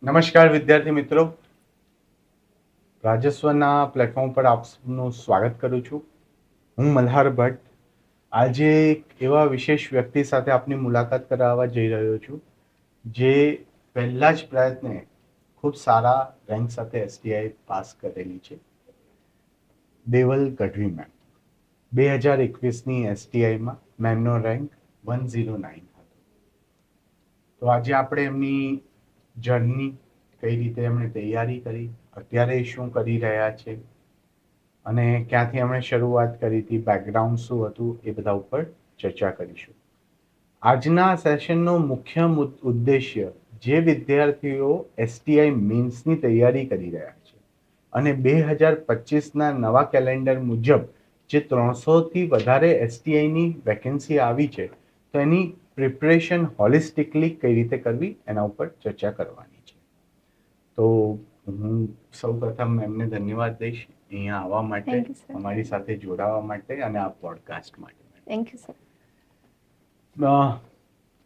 નમસ્કાર વિદ્યાર્થી મિત્રો, રાજસ્વના પ્લેટફોર્મ પર આપનું સ્વાગત કરું છું. હું મલ્હાર ભટ્ટ. આજે એક એવા વિશેષ વ્યક્તિ સાથે આપની મુલાકાત કરાવવા જઈ રહ્યો છું, જે પહેલા જ પ્રયત્ને ખૂબ સારા રેન્ક સાથે એસટીઆઈ પાસ કરેલી છે. દેવલ ગઢવી મેમ. 2021ની એસટીઆઈમાં મેમનો રેન્ક 109 હતો. તો આજે આપણે એમની જર્ની, કઈ રીતે એમણે તૈયારી કરી, અત્યારે શું કરી રહ્યા છે અને ક્યાંથી એમણે શરૂઆત કરી હતી, બેકગ્રાઉન્ડ શું હતું, એ બધા ઉપર ચર્ચા કરીશું. આજના સેશનનો મુખ્ય ઉદ્દેશ્ય જે વિદ્યાર્થીઓ એસટીઆઈ મેન્સની તૈયારી કરી રહ્યા છે અને 2025ના નવા કેલેન્ડર મુજબ જે 300થી વધારે એસટીઆઈની વેકેન્સી આવી છે, તો એની પ્રિપરેશન હોલિસ્ટિકલી કઈ રીતે કરવી એના ઉપર ચર્ચા કરવાની છે. તો હું સૌ પ્રથમ એમને ધન્યવાદ દઈશ અહીંયા આવવા માટે, અમારી સાથે જોડાવા માટે અને આ પોડકાસ્ટ માટે. Thank you sir.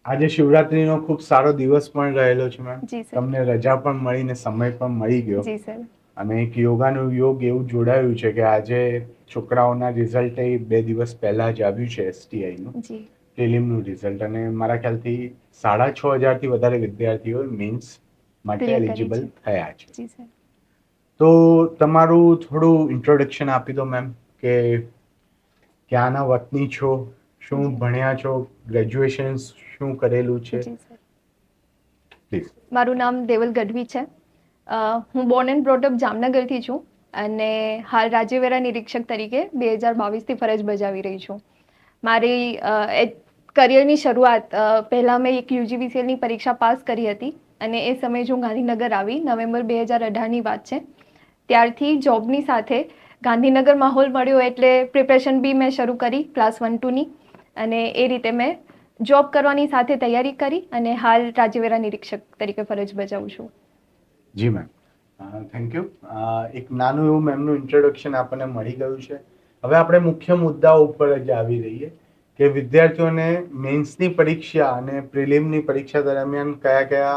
આજે શિવરાત્રીનો ખૂબ સારો દિવસ પણ રહેલો છે મેમ. જી સર. તમને રજા પણ મળી ને સમય પણ મળી ગયો. જી સર. અને એક યોગાનું યોગ એવું જોડાયું છે કે આજે છોકરાઓના રિઝલ્ટ 2 દિવસ પહેલા જ આવ્યું છે એસટીઆઈનું પ્રિલિમનું રિઝલ્ટ, અને મારા ખ્યાલથી 6500થી વધારે વિદ્યાર્થીઓ મેન્સ માટે એલિજિબલ થયા છે. જી સર. તો તમારું થોડું ઇન્ટ્રોડક્શન આપી દો મેમ, કે ક્યાંના વતની છો, શું ભણ્યા છો, ગ્રેજ્યુએશન શું કરેલું છે? જી સર. પ્લીઝ. મારું નામ દેવલ ગઢવી છે. હું બોર્ન એન્ડ બ્રોટ અપ જામનગરથી છું અને હાલ રાજ્યવેરા નિરીક્ષક તરીકે 2022થી ફરજ બજાવી રહી છું. મારી કરિયરની શરૂઆત પહેલાં મેં એક યુજીવીસીએલની પરીક્ષા પાસ કરી હતી અને એ સમયે હું ગાંધીનગર આવી. નવેમ્બર 2018ની વાત છે. ત્યારથી જોબની સાથે ગાંધીનગર માહોલ મળ્યો એટલે પ્રિપરેશન બી મેં શરૂ કરી ક્લાસ 1-2ની, અને એ રીતે મેં જોબ કરવાની સાથે તૈયારી કરી અને હાલ રાજ્યવેરા નિરીક્ષક તરીકે ફરજ બજાવું છું. જી મેમ, થેન્ક યુ. એક નાનું એવું મેમનું ઇન્ટ્રોડક્શન આપણને મળી ગયું છે. હવે આપણે મુખ્ય મુદ્દાઓ ઉપર જ આવી રહીએ કે વિદ્યાર્થીઓને મેન્સની પરીક્ષા અને પ્રિલિમની પરીક્ષા દરમિયાન કયા કયા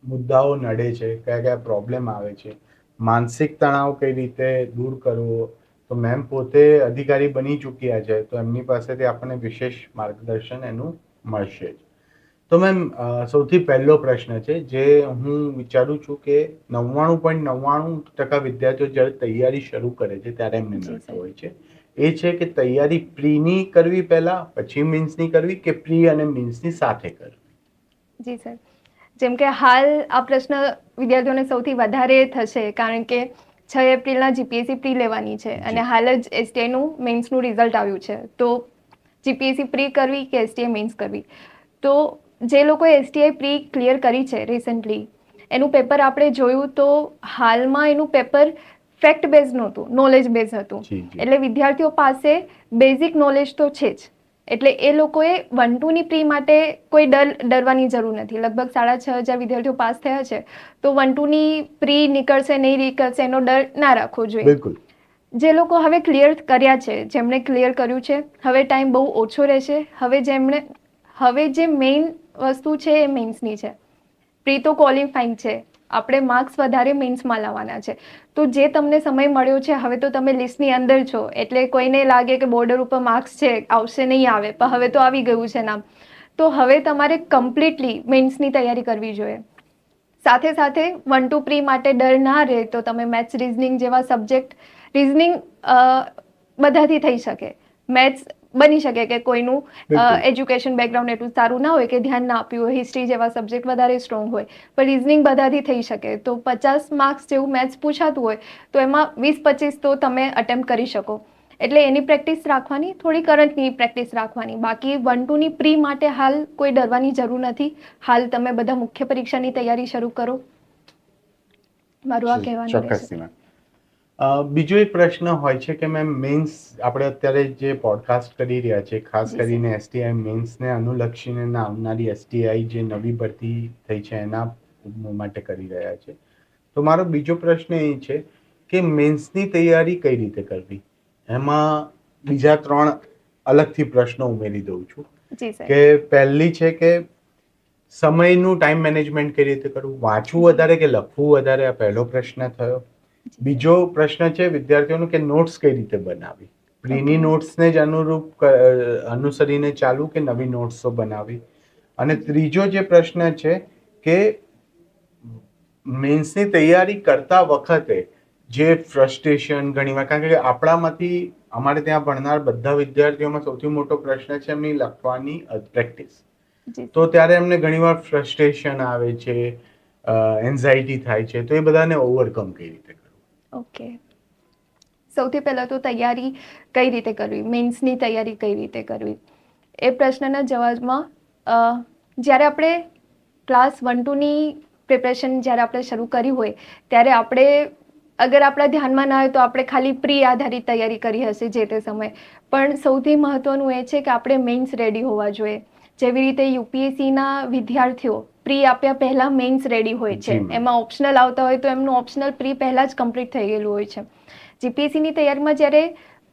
મુદ્દાઓ નડે છે, કયા કયા પ્રોબ્લેમ આવે છે, માનસિક તણાવ કઈ રીતે દૂર કરવો. તો મેમ પોતે અધિકારી બની ચૂક્યા છે, તો એમની પાસેથી આપણને વિશેષ માર્ગદર્શન એનું મળશે જ. તો મેમ, સૌથી પહેલો પ્રશ્ન છે જે હું વિચારું છું કે 99.99% વિદ્યાર્થીઓ જ્યારે તૈયારી શરૂ કરે છે ત્યારે એમને નડતો હોય છે, એ છે કે તૈયારી પ્રીની કરવી પહેલા, પછી મીન્સની કરવી, કે પ્રી અને મીન્સની સાથે કરવી? જી સર. જેમ કે હાલ આ પ્રશ્ન વિદ્યાર્થીઓને સૌથી વધારે થશે કારણ કે 6 એપ્રિલના જીપીએસસી પ્રી લેવાની છે અને હાલ જ એસટીઆઈનું મેન્સનું રિઝલ્ટ આવ્યું છે. તો જીપીએસસી પ્રી કરવી કે એસટીઆઈ મેન્સ કરવી? તો જે લોકોએ એસટીઆઈ પ્રી ક્લિયર કરી છે રિસેન્ટલી, એનું પેપર આપણે જોયું તો હાલમાં એનું પેપર ફેક્ટ બેઝ નહોતું, નોલેજ બેઝ હતું. એટલે વિદ્યાર્થીઓ પાસે બેઝિક નોલેજ તો છે જ, એટલે એ લોકોએ 1-2ની પ્રી માટે કોઈ ડરવાની જરૂર નથી. લગભગ 6500 વિદ્યાર્થીઓ પાસ થયા છે, તો 1-2ની પ્રી નીકળશે નહીં નીકળશે એનો ડર ના રાખવો જોઈએ. બિલકુલ. જે લોકો હવે ક્લિયર કર્યા છે, જેમણે ક્લિયર કર્યું છે, હવે ટાઈમ બહુ ઓછો રહેશે. હવે જે મેઇન વસ્તુ છે એ મેન્સની છે. પ્રી તો ક્વોલિફાઈંગ છે, આપણે માર્ક્સ વધારે મેન્સમાં લાવવાના છે. તો જે તમને સમય મળ્યો છે, હવે તો તમે લિસ્ટની અંદર છો, એટલે કોઈને લાગે કે બોર્ડર ઉપર માર્ક્સ છે, આવશે નહીં આવે, પણ હવે તો આવી ગયું છે નામ. તો હવે તમારે કમ્પ્લીટલી મેન્સની તૈયારી કરવી જોઈએ. સાથે સાથે 1-2 પ્રી માટે ડર ના રહે તો તમે મેથ્સ, રિઝનિંગ જેવા સબ્જેક્ટ, રિઝનિંગ બધાથી થઈ શકે. મેથ્સ બની શકે કે કોઈનું એજ્યુકેશન બેકગ્રાઉન્ડ એટલું સારું ના હોય કે ધ્યાન ના આપ્યું હોય, હિસ્ટ્રી જેવા સબ્જેક્ટ વધારે સ્ટ્રોંગ હોય, પણ રિઝનિંગ બધાથી થઈ શકે. તો 50 માર્ક્સ જેવું મેથ્સ પૂછાતું હોય તો એમાં 20-25 તો તમે અટેમ્પ્ટ કરી શકો. એટલે એની પ્રેક્ટિસ રાખવાની, થોડી કરંટની પ્રેક્ટિસ રાખવાની. બાકી 1-2ની પ્રી માટે હાલ કોઈ ડરવાની જરૂર નથી. હાલ તમે બધા મુખ્ય પરીક્ષાની તૈયારી શરૂ કરો. મારું આ કહેવાનું રહેશે. બીજો એક પ્રશ્ન હોય છે કે મેમ, મેન્સ આપણે અત્યારે જે પોડકાસ્ટ કરી રહ્યા છે, ખાસ કરીને એસટીઆઈ મેન્સને અનુલક્ષીને આવનારી એસટીઆઈ જે નવી ભરતી થઈ છે એના માટે કરી રહ્યા છે. તો મારો બીજો પ્રશ્ન એ છે કે મેન્સની તૈયારી કઈ રીતે કરવી? એમાં બીજા 3 અલગથી પ્રશ્નો ઉમેરી દઉં છું. કે પહેલી છે કે સમયનું ટાઈમ મેનેજમેન્ટ કઈ રીતે કરવું, વાંચવું વધારે કે લખવું વધારે, આ પહેલો પ્રશ્ન થયો. બીજો પ્રશ્ન છે વિદ્યાર્થીઓનો કે નોટ્સ કઈ રીતે બનાવવી, પ્રીની Okay. નોટ્સને જ અનુસરીને ચાલવું કે નવી નોટ્સો બનાવવી. અને ત્રીજો જે પ્રશ્ન છે કે મેન્સની તૈયારી કરતા વખતે જે ફ્રસ્ટ્રેશન ઘણીવાર, કારણ કે આપણામાંથી અમારે ત્યાં ભણનાર બધા વિદ્યાર્થીઓમાં સૌથી મોટો પ્રશ્ન છે એમની લખવાની પ્રેક્ટિસ. જી તો ત્યારે એમને ઘણીવાર ફ્રસ્ટ્રેશન આવે છે, એન્ઝાઇટી થાય છે, તો એ બધાને ઓવરકમ કઈ રીતે કરવું? ઓકે. સૌથી પહેલાં તો તૈયારી કઈ રીતે કરવી, મેન્સની તૈયારી કઈ રીતે કરવી, એ પ્રશ્નના જવાબમાં જ્યારે આપણે ક્લાસ 1-2ની પ્રિપરેશન જ્યારે આપણે શરૂ કરી હોય ત્યારે આપણે, અગર આપણા ધ્યાનમાં ના હોય તો આપણે ખાલી પ્રી આધારિત તૈયારી કરી હશે જે તે સમયે, પણ સૌથી મહત્ત્વનું એ છે કે આપણે મેન્સ રેડી હોવા જોઈએ. જેવી રીતે યુપીએસસીના વિદ્યાર્થીઓ પ્રી આપ્યા પહેલાં મેન્સ રેડી હોય છે, જી મેમ. એમાં ઓપ્શનલ આવતા હોય તો એમનું ઓપ્શનલ પ્રી પહેલાં જ કમ્પ્લીટ થઈ ગયેલું હોય છે. જીપીએસસીની તૈયારીમાં જ્યારે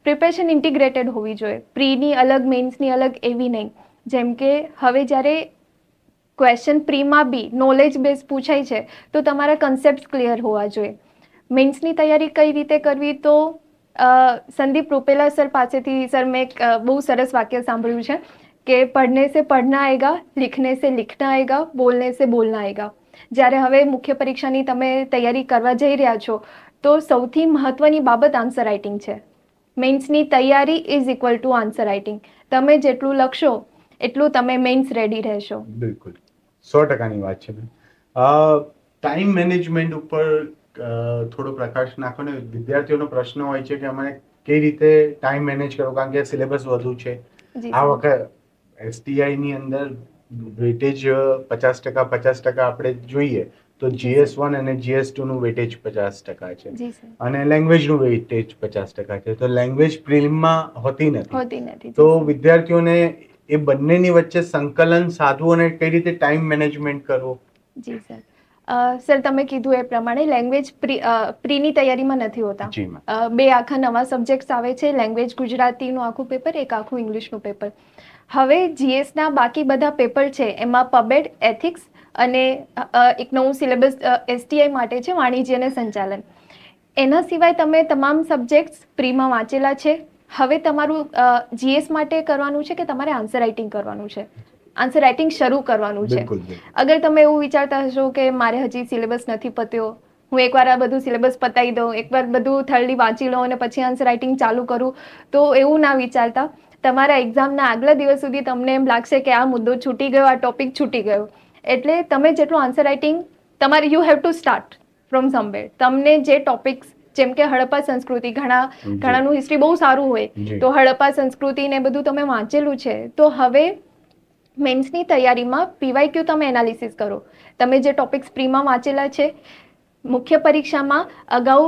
પ્રિપરેશન ઇન્ટિગ્રેટેડ હોવી જોઈએ, પ્રીની અલગ મેન્સની અલગ એવી નહીં. જેમ કે હવે જ્યારે ક્વેશ્ચન પ્રીમાં બી નોલેજ બેઝ પૂછાય છે તો તમારા કન્સેપ્ટ ક્લિયર હોવા જોઈએ. મેન્સની તૈયારી કઈ રીતે કરવી, તો સંદીપ રૂપેલા સર પાસેથી સર મેં એક બહુ સરસ વાક્ય સાંભળ્યું છે કે પढ़ने से पढ़ना आएगा, लिखने से लिखना आएगा, बोलने से बोलना आएगा. જ્યારે હવે મુખ્ય પરીક્ષાની તમે તૈયારી કરવા જઈ રહ્યા છો તો સૌથી મહત્વની બાબત આન્સર રાઇટિંગ છે. મેન્સની તૈયારી is equal to answer writing. તમે જેટલું લખશો એટલું તમે મેન્સ રેડી રહેશો. બિલકુલ 100%ની વાત છે. ટાઈમ મેનેજમેન્ટ ઉપર થોડો પ્રકાશ નાખો ને. વિદ્યાર્થીઓનો પ્રશ્ન હોય છે કે અમારે કઈ રીતે ટાઈમ મેનેજ કરવો, કારણ કે સિલેબસ વધુ છે. જી આ સર. વખત STI ની અંદર વેટેજ 50% આપણે જોઈએ તો GS1 અને GS2 નું વેટેજ 50% છે જી સર. અને લેંગ્વેજનું વેટેજ 50% છે. તો લેંગ્વેજ પ્રિલિમમાં હોતી નથી. હોતી નથી. તો જી સર. વિદ્યાર્થીઓને એ બંનેની વચ્ચે સંકલન સાધવું અને કઈ રીતે ટાઈમ મેનેજમેન્ટ કરવો. જી સર. સર તમે કીધું એ પ્રમાણે લેંગ્વેજ પ્રીની તૈયારીમાં નથી હોતા. જી મેમ. બે આખા નવા સબ્જેક્ટ્સ આવે છે, લેંગ્વેજ ગુજરાતીનું આખું પેપર, એક આખું ઇંગ્લિશનું પેપર. હવે જીએસના બાકી બધા પેપર છે એમાં પબેડ, એથિક્સ અને એક નવું સિલેબસ STI માટે છે, વાણિજ્ય અને સંચાલન. એના સિવાય તમે તમામ સબ્જેક્ટ્સ પ્રીમાં વાંચેલા છે. હવે તમારું જીએસ માટે કરવાનું છે કે તમારે આન્સર રાઇટિંગ કરવાનું છે, આન્સર રાઇટિંગ શરૂ કરવાનું છે. બિલકુલ બિલકુલ. અગર તમે એવું વિચારતા હશો કે મારે હજી સિલેબસ નથી પત્યો, હું એકવાર આ બધું સિલેબસ પતાવી દઉં, એકવાર બધું થર્ડલી વાંચી લઉં અને પછી આન્સર રાઇટિંગ ચાલુ કરું, તો એવું ના વિચારતા. તમારા એક્ઝામના આગલા દિવસ સુધી તમને એમ લાગશે કે આ મુદ્દો છૂટી ગયો, આ ટોપિક છૂટી ગયો. એટલે તમે જેટલું આન્સર રાઇટિંગ, તમારે you have to start from somewhere. તમને જે ટોપિક્સ, જેમ કે હડપ્પા સંસ્કૃતિ, ઘણાનું હિસ્ટ્રી બહુ સારું હોય, જી. તો હડપ્પા સંસ્કૃતિ ને બધું તમે વાંચેલું છે, તો હવે મેન્સની તૈયારીમાં PYQ તમે એનાલિસિસ કરો. તમે જે ટોપિક્સ પ્રીમાં વાંચેલા છે, મુખ્ય પરીક્ષામાં અગાઉ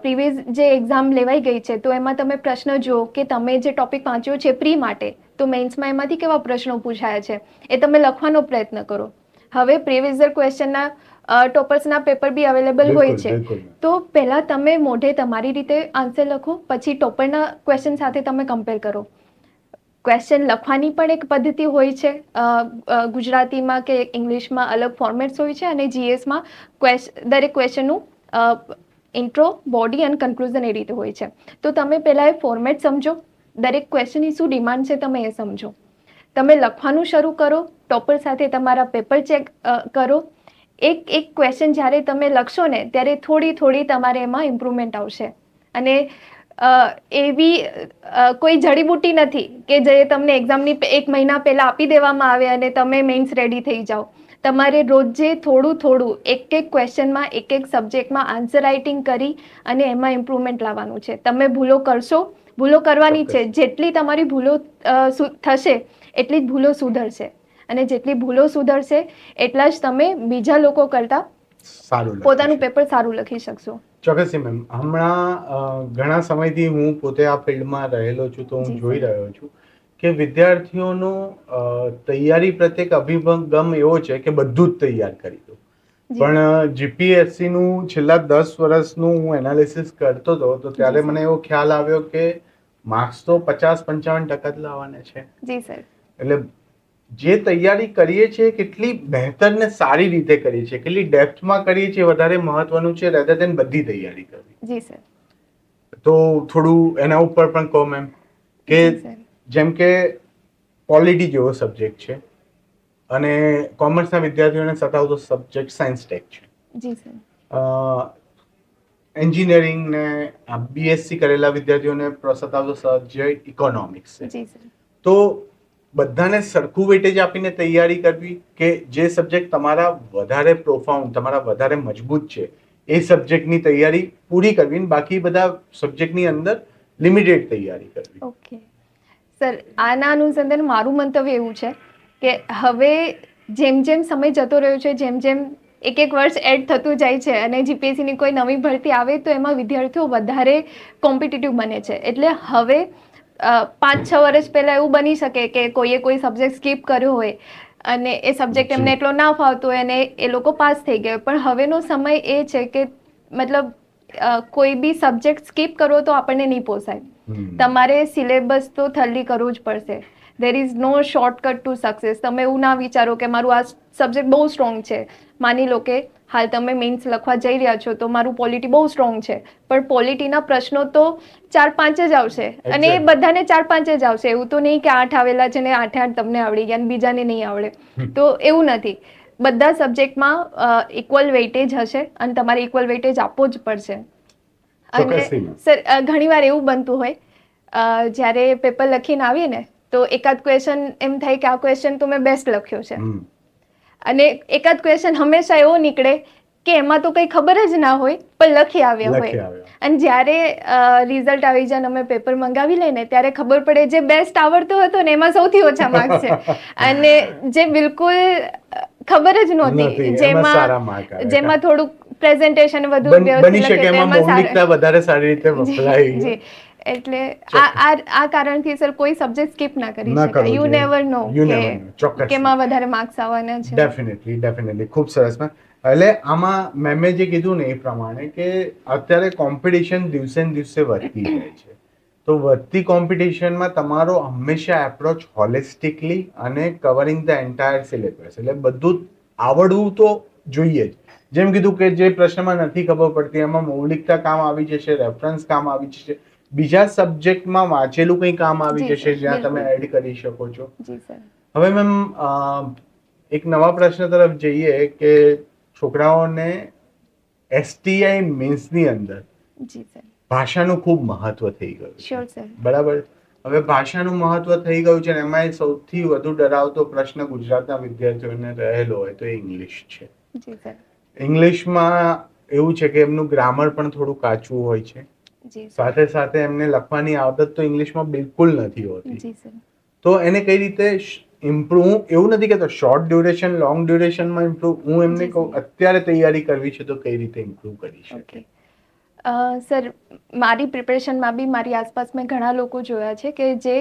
પ્રીવિયસ જે એક્ઝામ લેવાઈ ગઈ છે તો એમાં તમે પ્રશ્ન જુઓ કે તમે જે ટોપિક વાંચ્યો છે પ્રી માટે, તો મેન્સમાં એમાંથી કેવા પ્રશ્નો પૂછાયા છે એ તમે લખવાનો પ્રયત્ન કરો. હવે પ્રીવિયસ ક્વેશ્ચનના ટોપર્સના પેપર બી અવેલેબલ હોય છે, બિલકુલ. તો પહેલાં તમે મોઢે તમારી રીતે આન્સર લખો, પછી ટોપરના ક્વેશ્ચન સાથે તમે કમ્પેર કરો. ક્વેશ્ચન લખવાની પણ એક પદ્ધતિ હોય છે, ગુજરાતીમાં કે ઇંગ્લિશમાં અલગ ફોર્મેટ્સ હોય છે અને GSમાં દરેક ક્વેશ્ચનનું ઇન્ટ્રો, બોડી અને કન્ક્લુઝન એ રીતે હોય છે. તો તમે પહેલાં એ ફોર્મેટ સમજો, દરેક ક્વેશ્ચનની શું ડિમાન્ડ છે તમે એ સમજો. તમે લખવાનું શરૂ કરો, ટોપર સાથે તમારા પેપર ચેક કરો. એક ક્વેશ્ચન જ્યારે તમે લખશો ને ત્યારે થોડી તમારે એમાં ઇમ્પ્રુવમેન્ટ આવશે. અને એવી કોઈ જડીબુટ્ટી નથી કે જે તમને એક્ઝામની 1 મહિના પહેલાં આપી દેવામાં આવે અને તમે મેન્સ રેડી થઈ જાઓ. તમારે રોજે થોડું એક ક્વેશ્ચનમાં, એક સબ્જેક્ટમાં આન્સર રાઇટિંગ કરી અને એમાં ઇમ્પ્રુવમેન્ટ લાવવાનું છે. તમે ભૂલો કરશો, ભૂલો કરવાની છે, જેટલી તમારી ભૂલો થશે એટલી જ ભૂલો સુધરશે, અને જેટલી ભૂલો સુધરશે એટલા જ તમે બીજા લોકો કરતાં સારું પોતાનું પેપર સારું લખી શકશો. ચોક્કસથી મેમ. હમણાં ઘણા સમયથી હું પોતે આ ફિલ્ડમાં રહેલો છું, તો હું જોઈ રહ્યો છું કે વિદ્યાર્થીઓનો તૈયારી પ્રત્યે એક અભિગમ એવો છે કે બધું જ તૈયાર કરી દો. પણ GPSC નું છેલ્લા 10 વર્ષનું હું એનાલિસિસ કરતો હતો તો ત્યારે મને એવો ખ્યાલ આવ્યો કે માર્ક્સ તો 50-55% જ લાવવાના છે. જી સર. એટલે જે તૈયારી કરીએ છીએ કેટલી બહેતર ને સારી રીતે કરીએ છીએ, કેટલી ડેપ્થમાં કરીએ છીએ વધારે મહત્વનું છે રેધર દેન બધી તૈયારી કરવી. જી સર. તો થોડું એના ઉપર પણ કહો મેમ કે જી સર. જેમ કે પોલિટી જેવો સબ્જેક્ટ છે અને કોમર્સના વિદ્યાર્થીઓને સતાવતો સબ્જેક્ટ સાયન્સ ટેક છે. જી સર. એન્જિનિયરિંગ ને બીએસસી કરેલા વિદ્યાર્થીઓને સતાવતો સબ્જેક્ટ ઇકોનોમિક્સ છે. જી સર. તો બધાને સરખું વેટેજ આપીને તૈયારી કરવી કે જે સબ્જેક્ટ તમારા વધારે પ્રોફાઉન્ડ, તમારા વધારે મજબૂત છે એ સબ્જેક્ટની તૈયારી પૂરી કરવી ને બાકી બધા સબ્જેક્ટની અંદર લિમિટેડ તૈયારી કરવી? ઓકે સર, આના અનુસંધાન મારું મંતવ્ય એવું છે કે હવે જેમ જેમ સમય જતો રહ્યો છે, જેમ જેમ એક વર્ષ એડ થતું જાય છે અને જીપીએસસીની કોઈ નવી ભરતી આવે તો એમાં વિદ્યાર્થીઓ વધારે કોમ્પિટિટિવ બને છે. એટલે હવે 5-6 વર્ષ પહેલાં એવું બની શકે કે કોઈએ કોઈ સબ્જેક્ટ સ્કીપ કર્યો હોય અને એ સબ્જેક્ટ એમને એટલો ના ફાવતો હોય અને એ લોકો પાસ થઈ ગયા. પણ હવેનો સમય એ છે કે મતલબ કોઈ બી સબ્જેક્ટ સ્કીપ કરવો તો આપણને નહીં પોસાય. તમારે સિલેબસ તો થર્લી કરવું જ પડશે. There is no shortcut to success. તમે એવું ના વિચારો કે મારું આ સબ્જેક્ટ બહુ સ્ટ્રોંગ છે. માની લો કે હાલ તમે મેઇન્સ લખવા જઈ રહ્યા છો તો મારું પોલિટી બહુ સ્ટ્રોંગ છે, પણ પોલિટીના પ્રશ્નો તો 4-5 જ આવશે અને એ બધાને 4-5 જ આવશે. એવું તો નહીં કે 8 આવેલા છે ને 8 તમને આવડી ગયા અને બીજાને નહીં આવડે. તો એવું નથી. બધા સબ્જેક્ટમાં ઇક્વલ વેઇટેજ હશે અને તમારે ઇક્વલ વેઇટેજ આપવો જ પડશે. અને સર ઘણીવાર એવું બનતું હોય જ્યારે પેપર લખીને આવીએ ને તો એકાદ ક્વેશ્ચન એમ થાય કે આ ક્વેશ્ચન તો મેં બેસ્ટ લખ્યો છે અને એકાદ ક્વેશ્ચન હંમેશા એવો નીકળે કે એમાં તો કંઈ ખબર જ ના હોય પણ લખી આવ્યા હોય. અને જ્યારે રિઝલ્ટ આવી જાય અમે પેપર મંગાવી લઈને ત્યારે ખબર પડે જે બેસ્ટ આવડતો હતો ને એમાં સૌથી ઓછા માર્ક્સ છે અને જે બિલકુલ ખબર જ નહોતી જેમાં થોડુંક પ્રેઝન્ટેશન વધુ બની શકે, એમાં મૌલિકતા વધારે સારી રીતે વપરાય. એટલે આ કારણથી સર કોઈ સબ્જેક્ટ સ્કીપ ના કરી શકાય. યુ નેવર નો કે કેમાં વધારે માર્ક્સ આવવાના છે. ડેફિનેટલી ખૂબ સરસ. એટલે આમાં મેમે જે કીધું ને એ પ્રમાણે કે અત્યારે કોમ્પિટિશન દિવસે ને દિવસે વધતી જાય છે, તો વધતી કોમ્પિટિશનમાં તમારો હંમેશા એપ્રોચ હોલિસ્ટિકલી અને કવરિંગ ધ એન્ટાયર સિલેબસ, એટલે બધું આવડવું તો જોઈએ જ. જેમ કીધું કે જે પ્રશ્નમાં નથી ખબર પડતી એમાં મૌલિકતા કામ આવી જશે, રેફરન્સ કામ આવી જશે, બીજા સબ્જેક્ટમાં વાંચેલું કંઈ કામ આવી જશે જ્યાં તમે એડ કરી શકો છો. હવે મેમ એક નવા પ્રશ્ન તરફ જઈએ કે છોકરાઓને એસટીઆઈ મેન્સની અંદર ભાષાનું ખૂબ મહત્વ થઈ ગયું છે. બરાબર. હવે ભાષાનું મહત્વ થઈ ગયું છે અને એમાં સૌથી વધુ ડરાવતો પ્રશ્ન ગુજરાતના વિદ્યાર્થીઓને રહેલો હોય તો એ ઇંગ્લિશ છે. ઇંગ્લિશમાં એવું છે કે એમનું ગ્રામર પણ થોડું કાચું હોય છે, સાથે સાથે એમને લખવાની આદત તો ઇંગ્લિશમાં બિલકુલ નથી હોતી. તો એને કઈ રીતે ઇમ્પ્રુવ, એવું નથી કહેતો શોર્ટ ડ્યુરેશન લોંગ ડ્યુરેશનમાં ઇમ્પ્રુવ, હું એમને કહું અત્યારે તૈયારી કરવી છે તો કઈ રીતે ઇમ્પ્રુવ કરી શકે? સર મારી પ્રિપેરેશનમાં બી મારી આસપાસ મેં ઘણા લોકો જોયા છે કે જે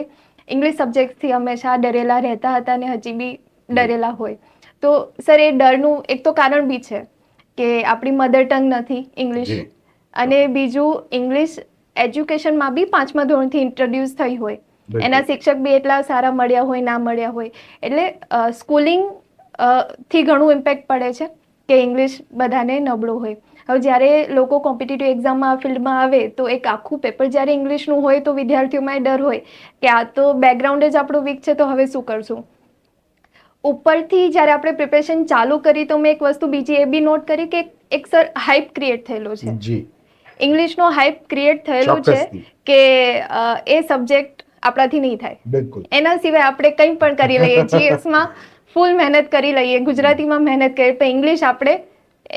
ઇંગ્લિશ સબ્જેક્ટથી હંમેશા ડરેલા રહેતા હતા અને હજી બી ડરેલા હોય. તો સર એ ડરનું એક તો કારણ બી છે કે આપણી મધર ટંગ નથી ઇંગ્લિશ, અને બીજું ઇંગ્લિશ એજ્યુકેશનમાં બી 5મા ધોરણથી ઇન્ટ્રોડ્યુસ થઈ હોય, એના શિક્ષક બી એટલા સારા મળ્યા હોય ના મળ્યા હોય, એટલે સ્કૂલિંગ થી ઘણું ઇમ્પેક્ટ પડે છે કે ઇંગ્લિશ બધાને નબળું હોય. હવે જ્યારે લોકો કોમ્પિટિટિવ એક્ઝામમાં આ ફિલ્ડમાં આવે તો એક આખું પેપર જ્યારે ઇંગ્લિશનું હોય તો વિદ્યાર્થીઓમાં ડર હોય કે આ તો બેકગ્રાઉન્ડ જ આપણું વીક છે તો હવે શું કરશું. ઉપરથી જ્યારે આપણે પ્રિપેરેશન ચાલુ કરી તો મેં એક વસ્તુ બીજી એ બી નોટ કરી કે એક સર હાઇપ ક્રિએટ થયેલો છે, ઇંગ્લિશનો હાઇપ ક્રિએટ થયેલો છે કે એ સબ્જેક્ટ આપણાથી નહીં થાય. એના સિવાય આપણે કંઈ પણ કરી લઈએ, જીએસમાં ફૂલ મહેનત કરી લઈએ, ગુજરાતીમાં મહેનત કરીએ, પણ ઇંગ્લિશ આપણે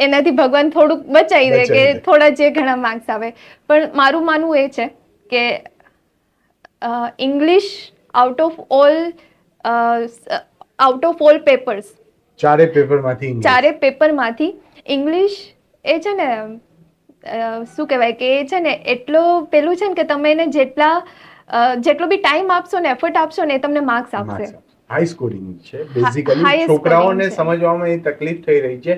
એનાથી ભગવાન થોડુંક બચાવી દે કે થોડા જે ઘણા માર્ક્સ આવે. પણ મારું માનવું એ છે કે English out of all papers, ચારે પેપરમાંથી ઇંગ્લિશ એ છે ને શું કહેવાય કે એ છે ને એટલો પેલું છે ને કે તમે એને જેટલો બી ટાઈમ આપશો ને એફર્ટ આપશો ને એ તમને માર્ક્સ આપશે. હાઈ સ્કોરિંગ છે બેઝિકલી. છોકરાઓને સમજવામાં એ તકલીફ થઈ રહી છે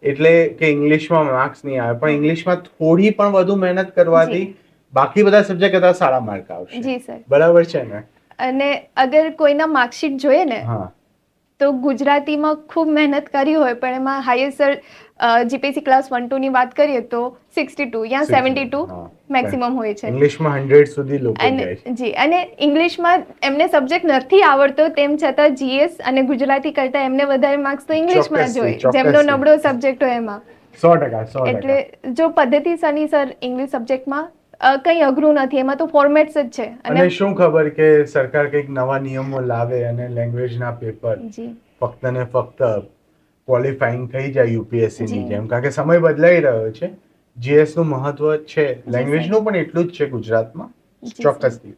એટલે કે ઇંગ્લિશમાં માર્ક્સ નહીં આવે, પણ ઇંગ્લિશમાં થોડી પણ વધુ મહેનત કરવાથી બાકી બધા સબ્જેક્ટ કરતા સારા માર્ક આવશે. જી સર, બરાબર છે ને. અને અગર કોઈના માર્કશીટ જોઈએ ને તો ગુજરાતીમાં ખૂબ મહેનત કરી હોય પણ એમાં હાઈએસ્ટ જીપીએસસી ક્લાસ 1-2 ની વાત કરીએ તો 62 યા 72 મેક્સિમમ હોય છે. ઇંગ્લિશમાં 100 સુધી લોકો અને જાય છે. જી, અને ઇંગ્લિશમાં એમને સબ્જેક્ટ નથી આવડતો તેમ છતાં જીએસ અને ગુજરાતી કરતાં એમને વધારે માર્ક્સ તો ઇંગ્લિશમાં જ ચોક્કસથી, હોય, જેમનો ચોક્કસથી. નબળો સબ્જેક્ટ હોય એમાં. 100%. એટલે જો પદ્ધતિસરની સર ઇંગ્લિશ સબ્જેક્ટમાં કંઈ અઘરું નથી, એમાં તો ફોર્મેટ્સ જ છે. અને શું ખબર કે સરકાર કંઈક નવા નિયમો લાવે અને લેંગ્વેજના પેપર જી ફક્ત ને ફક્ત ક્વોલિફાઈંગ થઈ જાય યુપીએસસી ની જી. જેમ, કારણ કે સમય બદલાઈ રહ્યો છે. જીએસ નું મહત્વ છે, સર. લેંગ્વેજનું પણ એટલું જ છે ગુજરાતમાં, જી, સર. ચોક્કસથી.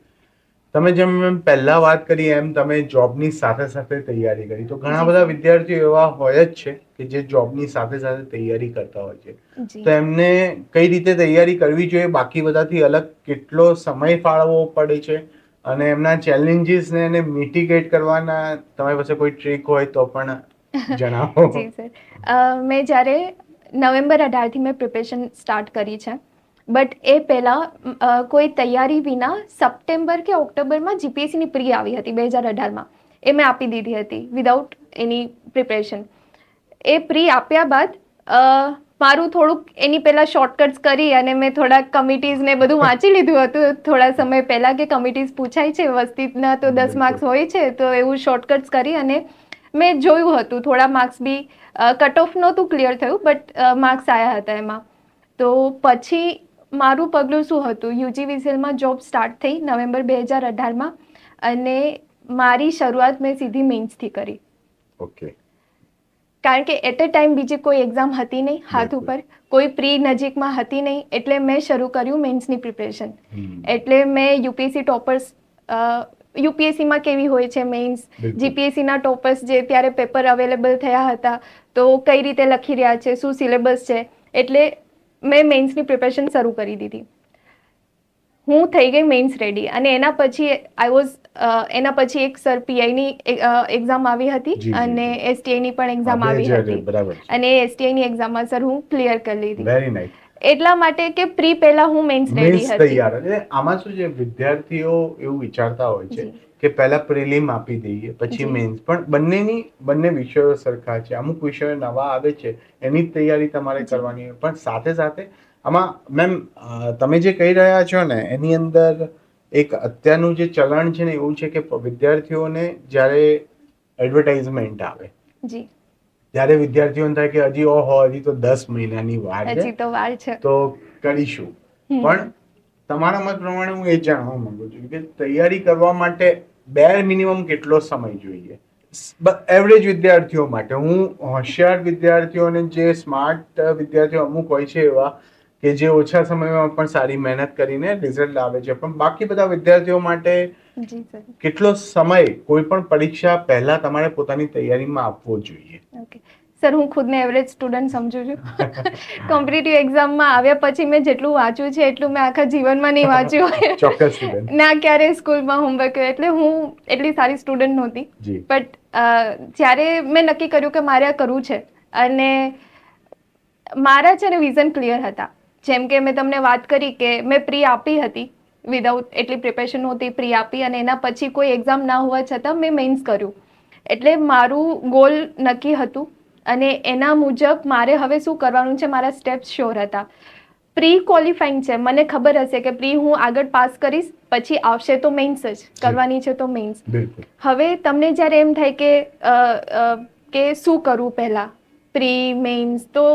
તમે જેમ પહેલા વાત કરી એમ તમે જોબની સાથે સાથે તૈયારી કરી, તો ઘણા જી, બધા સર. વિદ્યાર્થીઓ એવા હોય જ છે કે જે જોબની સાથે સાથે તૈયારી કરતા હોય છે. જી. તો એમને કઈ રીતે તૈયારી કરવી જોઈએ, બાકી બધાથી અલગ કેટલો સમય ફાળવવો પડે છે, અને એમના ચેલેન્જીસને એને મિટિગેટ કરવાના તમારી પાસે કોઈ ટ્રીક હોય તો પણ જણાવો. જી સર, મેં જ્યારે નવેમ્બર 18થી મેં પ્રિપેરેશન સ્ટાર્ટ કરી છે, બટ એ પહેલાં કોઈ તૈયારી વિના સપ્ટેમ્બર કે ઓક્ટોબરમાં જીપીએસસીની પ્રી આવી હતી 2018માં, એ મેં આપી દીધી હતી વિધાઉટ એની પ્રિપેરેશન. એ પ્રી આપ્યા બાદ મારું થોડુંક એની પહેલાં શોર્ટકટ્સ કરી અને મેં થોડાક કમિટીઝ ને બધું વાંચી લીધું હતું થોડા સમય પહેલાં, કે કમિટીઝ પૂછાય છે વસ્તીના તો 10 માર્ક્સ હોય છે, તો એવું શોર્ટકટ્સ કરી અને મેં જોયું હતું. થોડા માર્ક્સ બી કટ ઓફ નહોતું ક્લિયર થયું, બટ માર્ક્સ આવ્યા હતા એમાં. તો પછી મારું પગલું શું હતું, યુજીવીસીએલમાં જોબ સ્ટાર્ટ થઈ નવેમ્બર 2018માં, અને મારી શરૂઆત મેં સીધી મેઇન્સથી કરી. ઓકે. કારણ કે એટ અ ટાઈમ બીજી કોઈ એક્ઝામ હતી નહીં હાથ ઉપર, કોઈ પ્રી નજીકમાં હતી નહીં, એટલે મેં શરૂ કર્યું મેઇન્સની પ્રિપેરેશન. એટલે મેં યુપીએસસી ટોપર્સ, યુપીએસસીમાં કેવી હોય છે મેઇન્સ, જીપીએસસીના ટોપર્સ જે ત્યારે પેપર અવેલેબલ થયા હતા, તો કઈ રીતે લખી રહ્યા છે, શું સિલેબસ છે, એટલે મેં મેઇન્સની પ્રિપેરેશન શરૂ કરી દીધી. હું થઈ ગઈ મેઇન્સ રેડી, અને એના પછી એના પછી એક સર પીઆઈની એક્ઝામ આવી હતી અને એસટીઆઈની પણ એક્ઝામ આવી હતી, અને એસટીઆઈની એક્ઝામમાં સર હું ક્લિયર કરી લીધી. Very nice. એટલા માટે કે પ્રી પહેલા હું મેઇન્સ રેડી હતી. તૈયાર. એટલે આમાં શું છે, વિદ્યાર્થીઓ એવું વિચારતા હોય છે કે પહેલા પ્રિલિમ આપી દઈએ પછી મેઇન્સ, પણ બંને વિષયો સરખા છે. અમુક વિષયો નવા આવે છે એની જ તૈયારી તમારે કરવાની હોય, પણ સાથે સાથે આમાં મેમ તમે જે કહી રહ્યા છો ને એની અંદર એક અત્યારનું જે ચલણ છે ને એવું છે કે વિદ્યાર્થીઓને જ્યારે એડવર્ટાઇઝમેન્ટ આવે જી, ત્યારે વિદ્યાર્થીઓને થાય કે હજી તો 10 મહિનાની વાર હજી તો વાર છે, તો કરીશું. પણ તમારા મત પ્રમાણે હું એ જાણવા માંગુ છું કે તૈયારી કરવા માટે બેર મિનિમમ કેટલો સમય જોઈએ એવરેજ વિદ્યાર્થીઓ માટે? હું હોશિયાર વિદ્યાર્થીઓને, જે સ્માર્ટ વિદ્યાર્થીઓ અમુક હોય છે એવા કે જે ઓછા સમયમાં પણ સારી મહેનત કરીને રિઝલ્ટ આવે છે, પણ બાકી બધા વિદ્યાર્થીઓ માટે કેટલો સમય કોઈ પણ પરીક્ષા પહેલા તમારે પોતાની તૈયારીમાં આપવો જોઈએ? ઓકે સર, હું ખુદને એવરેજ સ્ટુડન્ટ સમજુ છું. કોમ્પિટિટિવ એક્ઝામમાં આવ્યા પછી મેં જેટલું વાંચ્યું છે એટલું મેં આખા જીવનમાં નહીં વાંચ્યું હોય. ચોક્કસ. ના ક્યારે સ્કૂલમાં હોમવર્ક, એટલે હું એટલી સારી સ્ટુડન્ટ નહોતી. બટ જ્યારે મેં નક્કી કર્યું કે મારે આ કરવું છે, અને મારા છે ને વિઝન ક્લિયર હતા. જેમ કે મેં તમને વાત કરી કે મેં પ્રી આપી હતી, વિધાઉટ એટલી પ્રિપેરેશન નહોતી, પ્રી આપી, અને એના પછી કોઈ એક્ઝામ ના હોવા છતાં મેં મેઇન્સ કર્યું. એટલે મારું ગોલ નક્કી હતું, અને એના મુજબ મારે હવે શું કરવાનું છે, મારા સ્ટેપ્સ શ્યોર હતા. પ્રી ક્વોલિફાઈંગ છે, મને ખબર હશે કે પ્રી હું આગળ પાસ કરીશ, પછી આવશે તો મેઇન્સ જ કરવાની છે, તો મેઇન્સ. હવે તમને જ્યારે એમ થાય કે શું કરવું પહેલાં, પ્રી મેઇન્સ, તો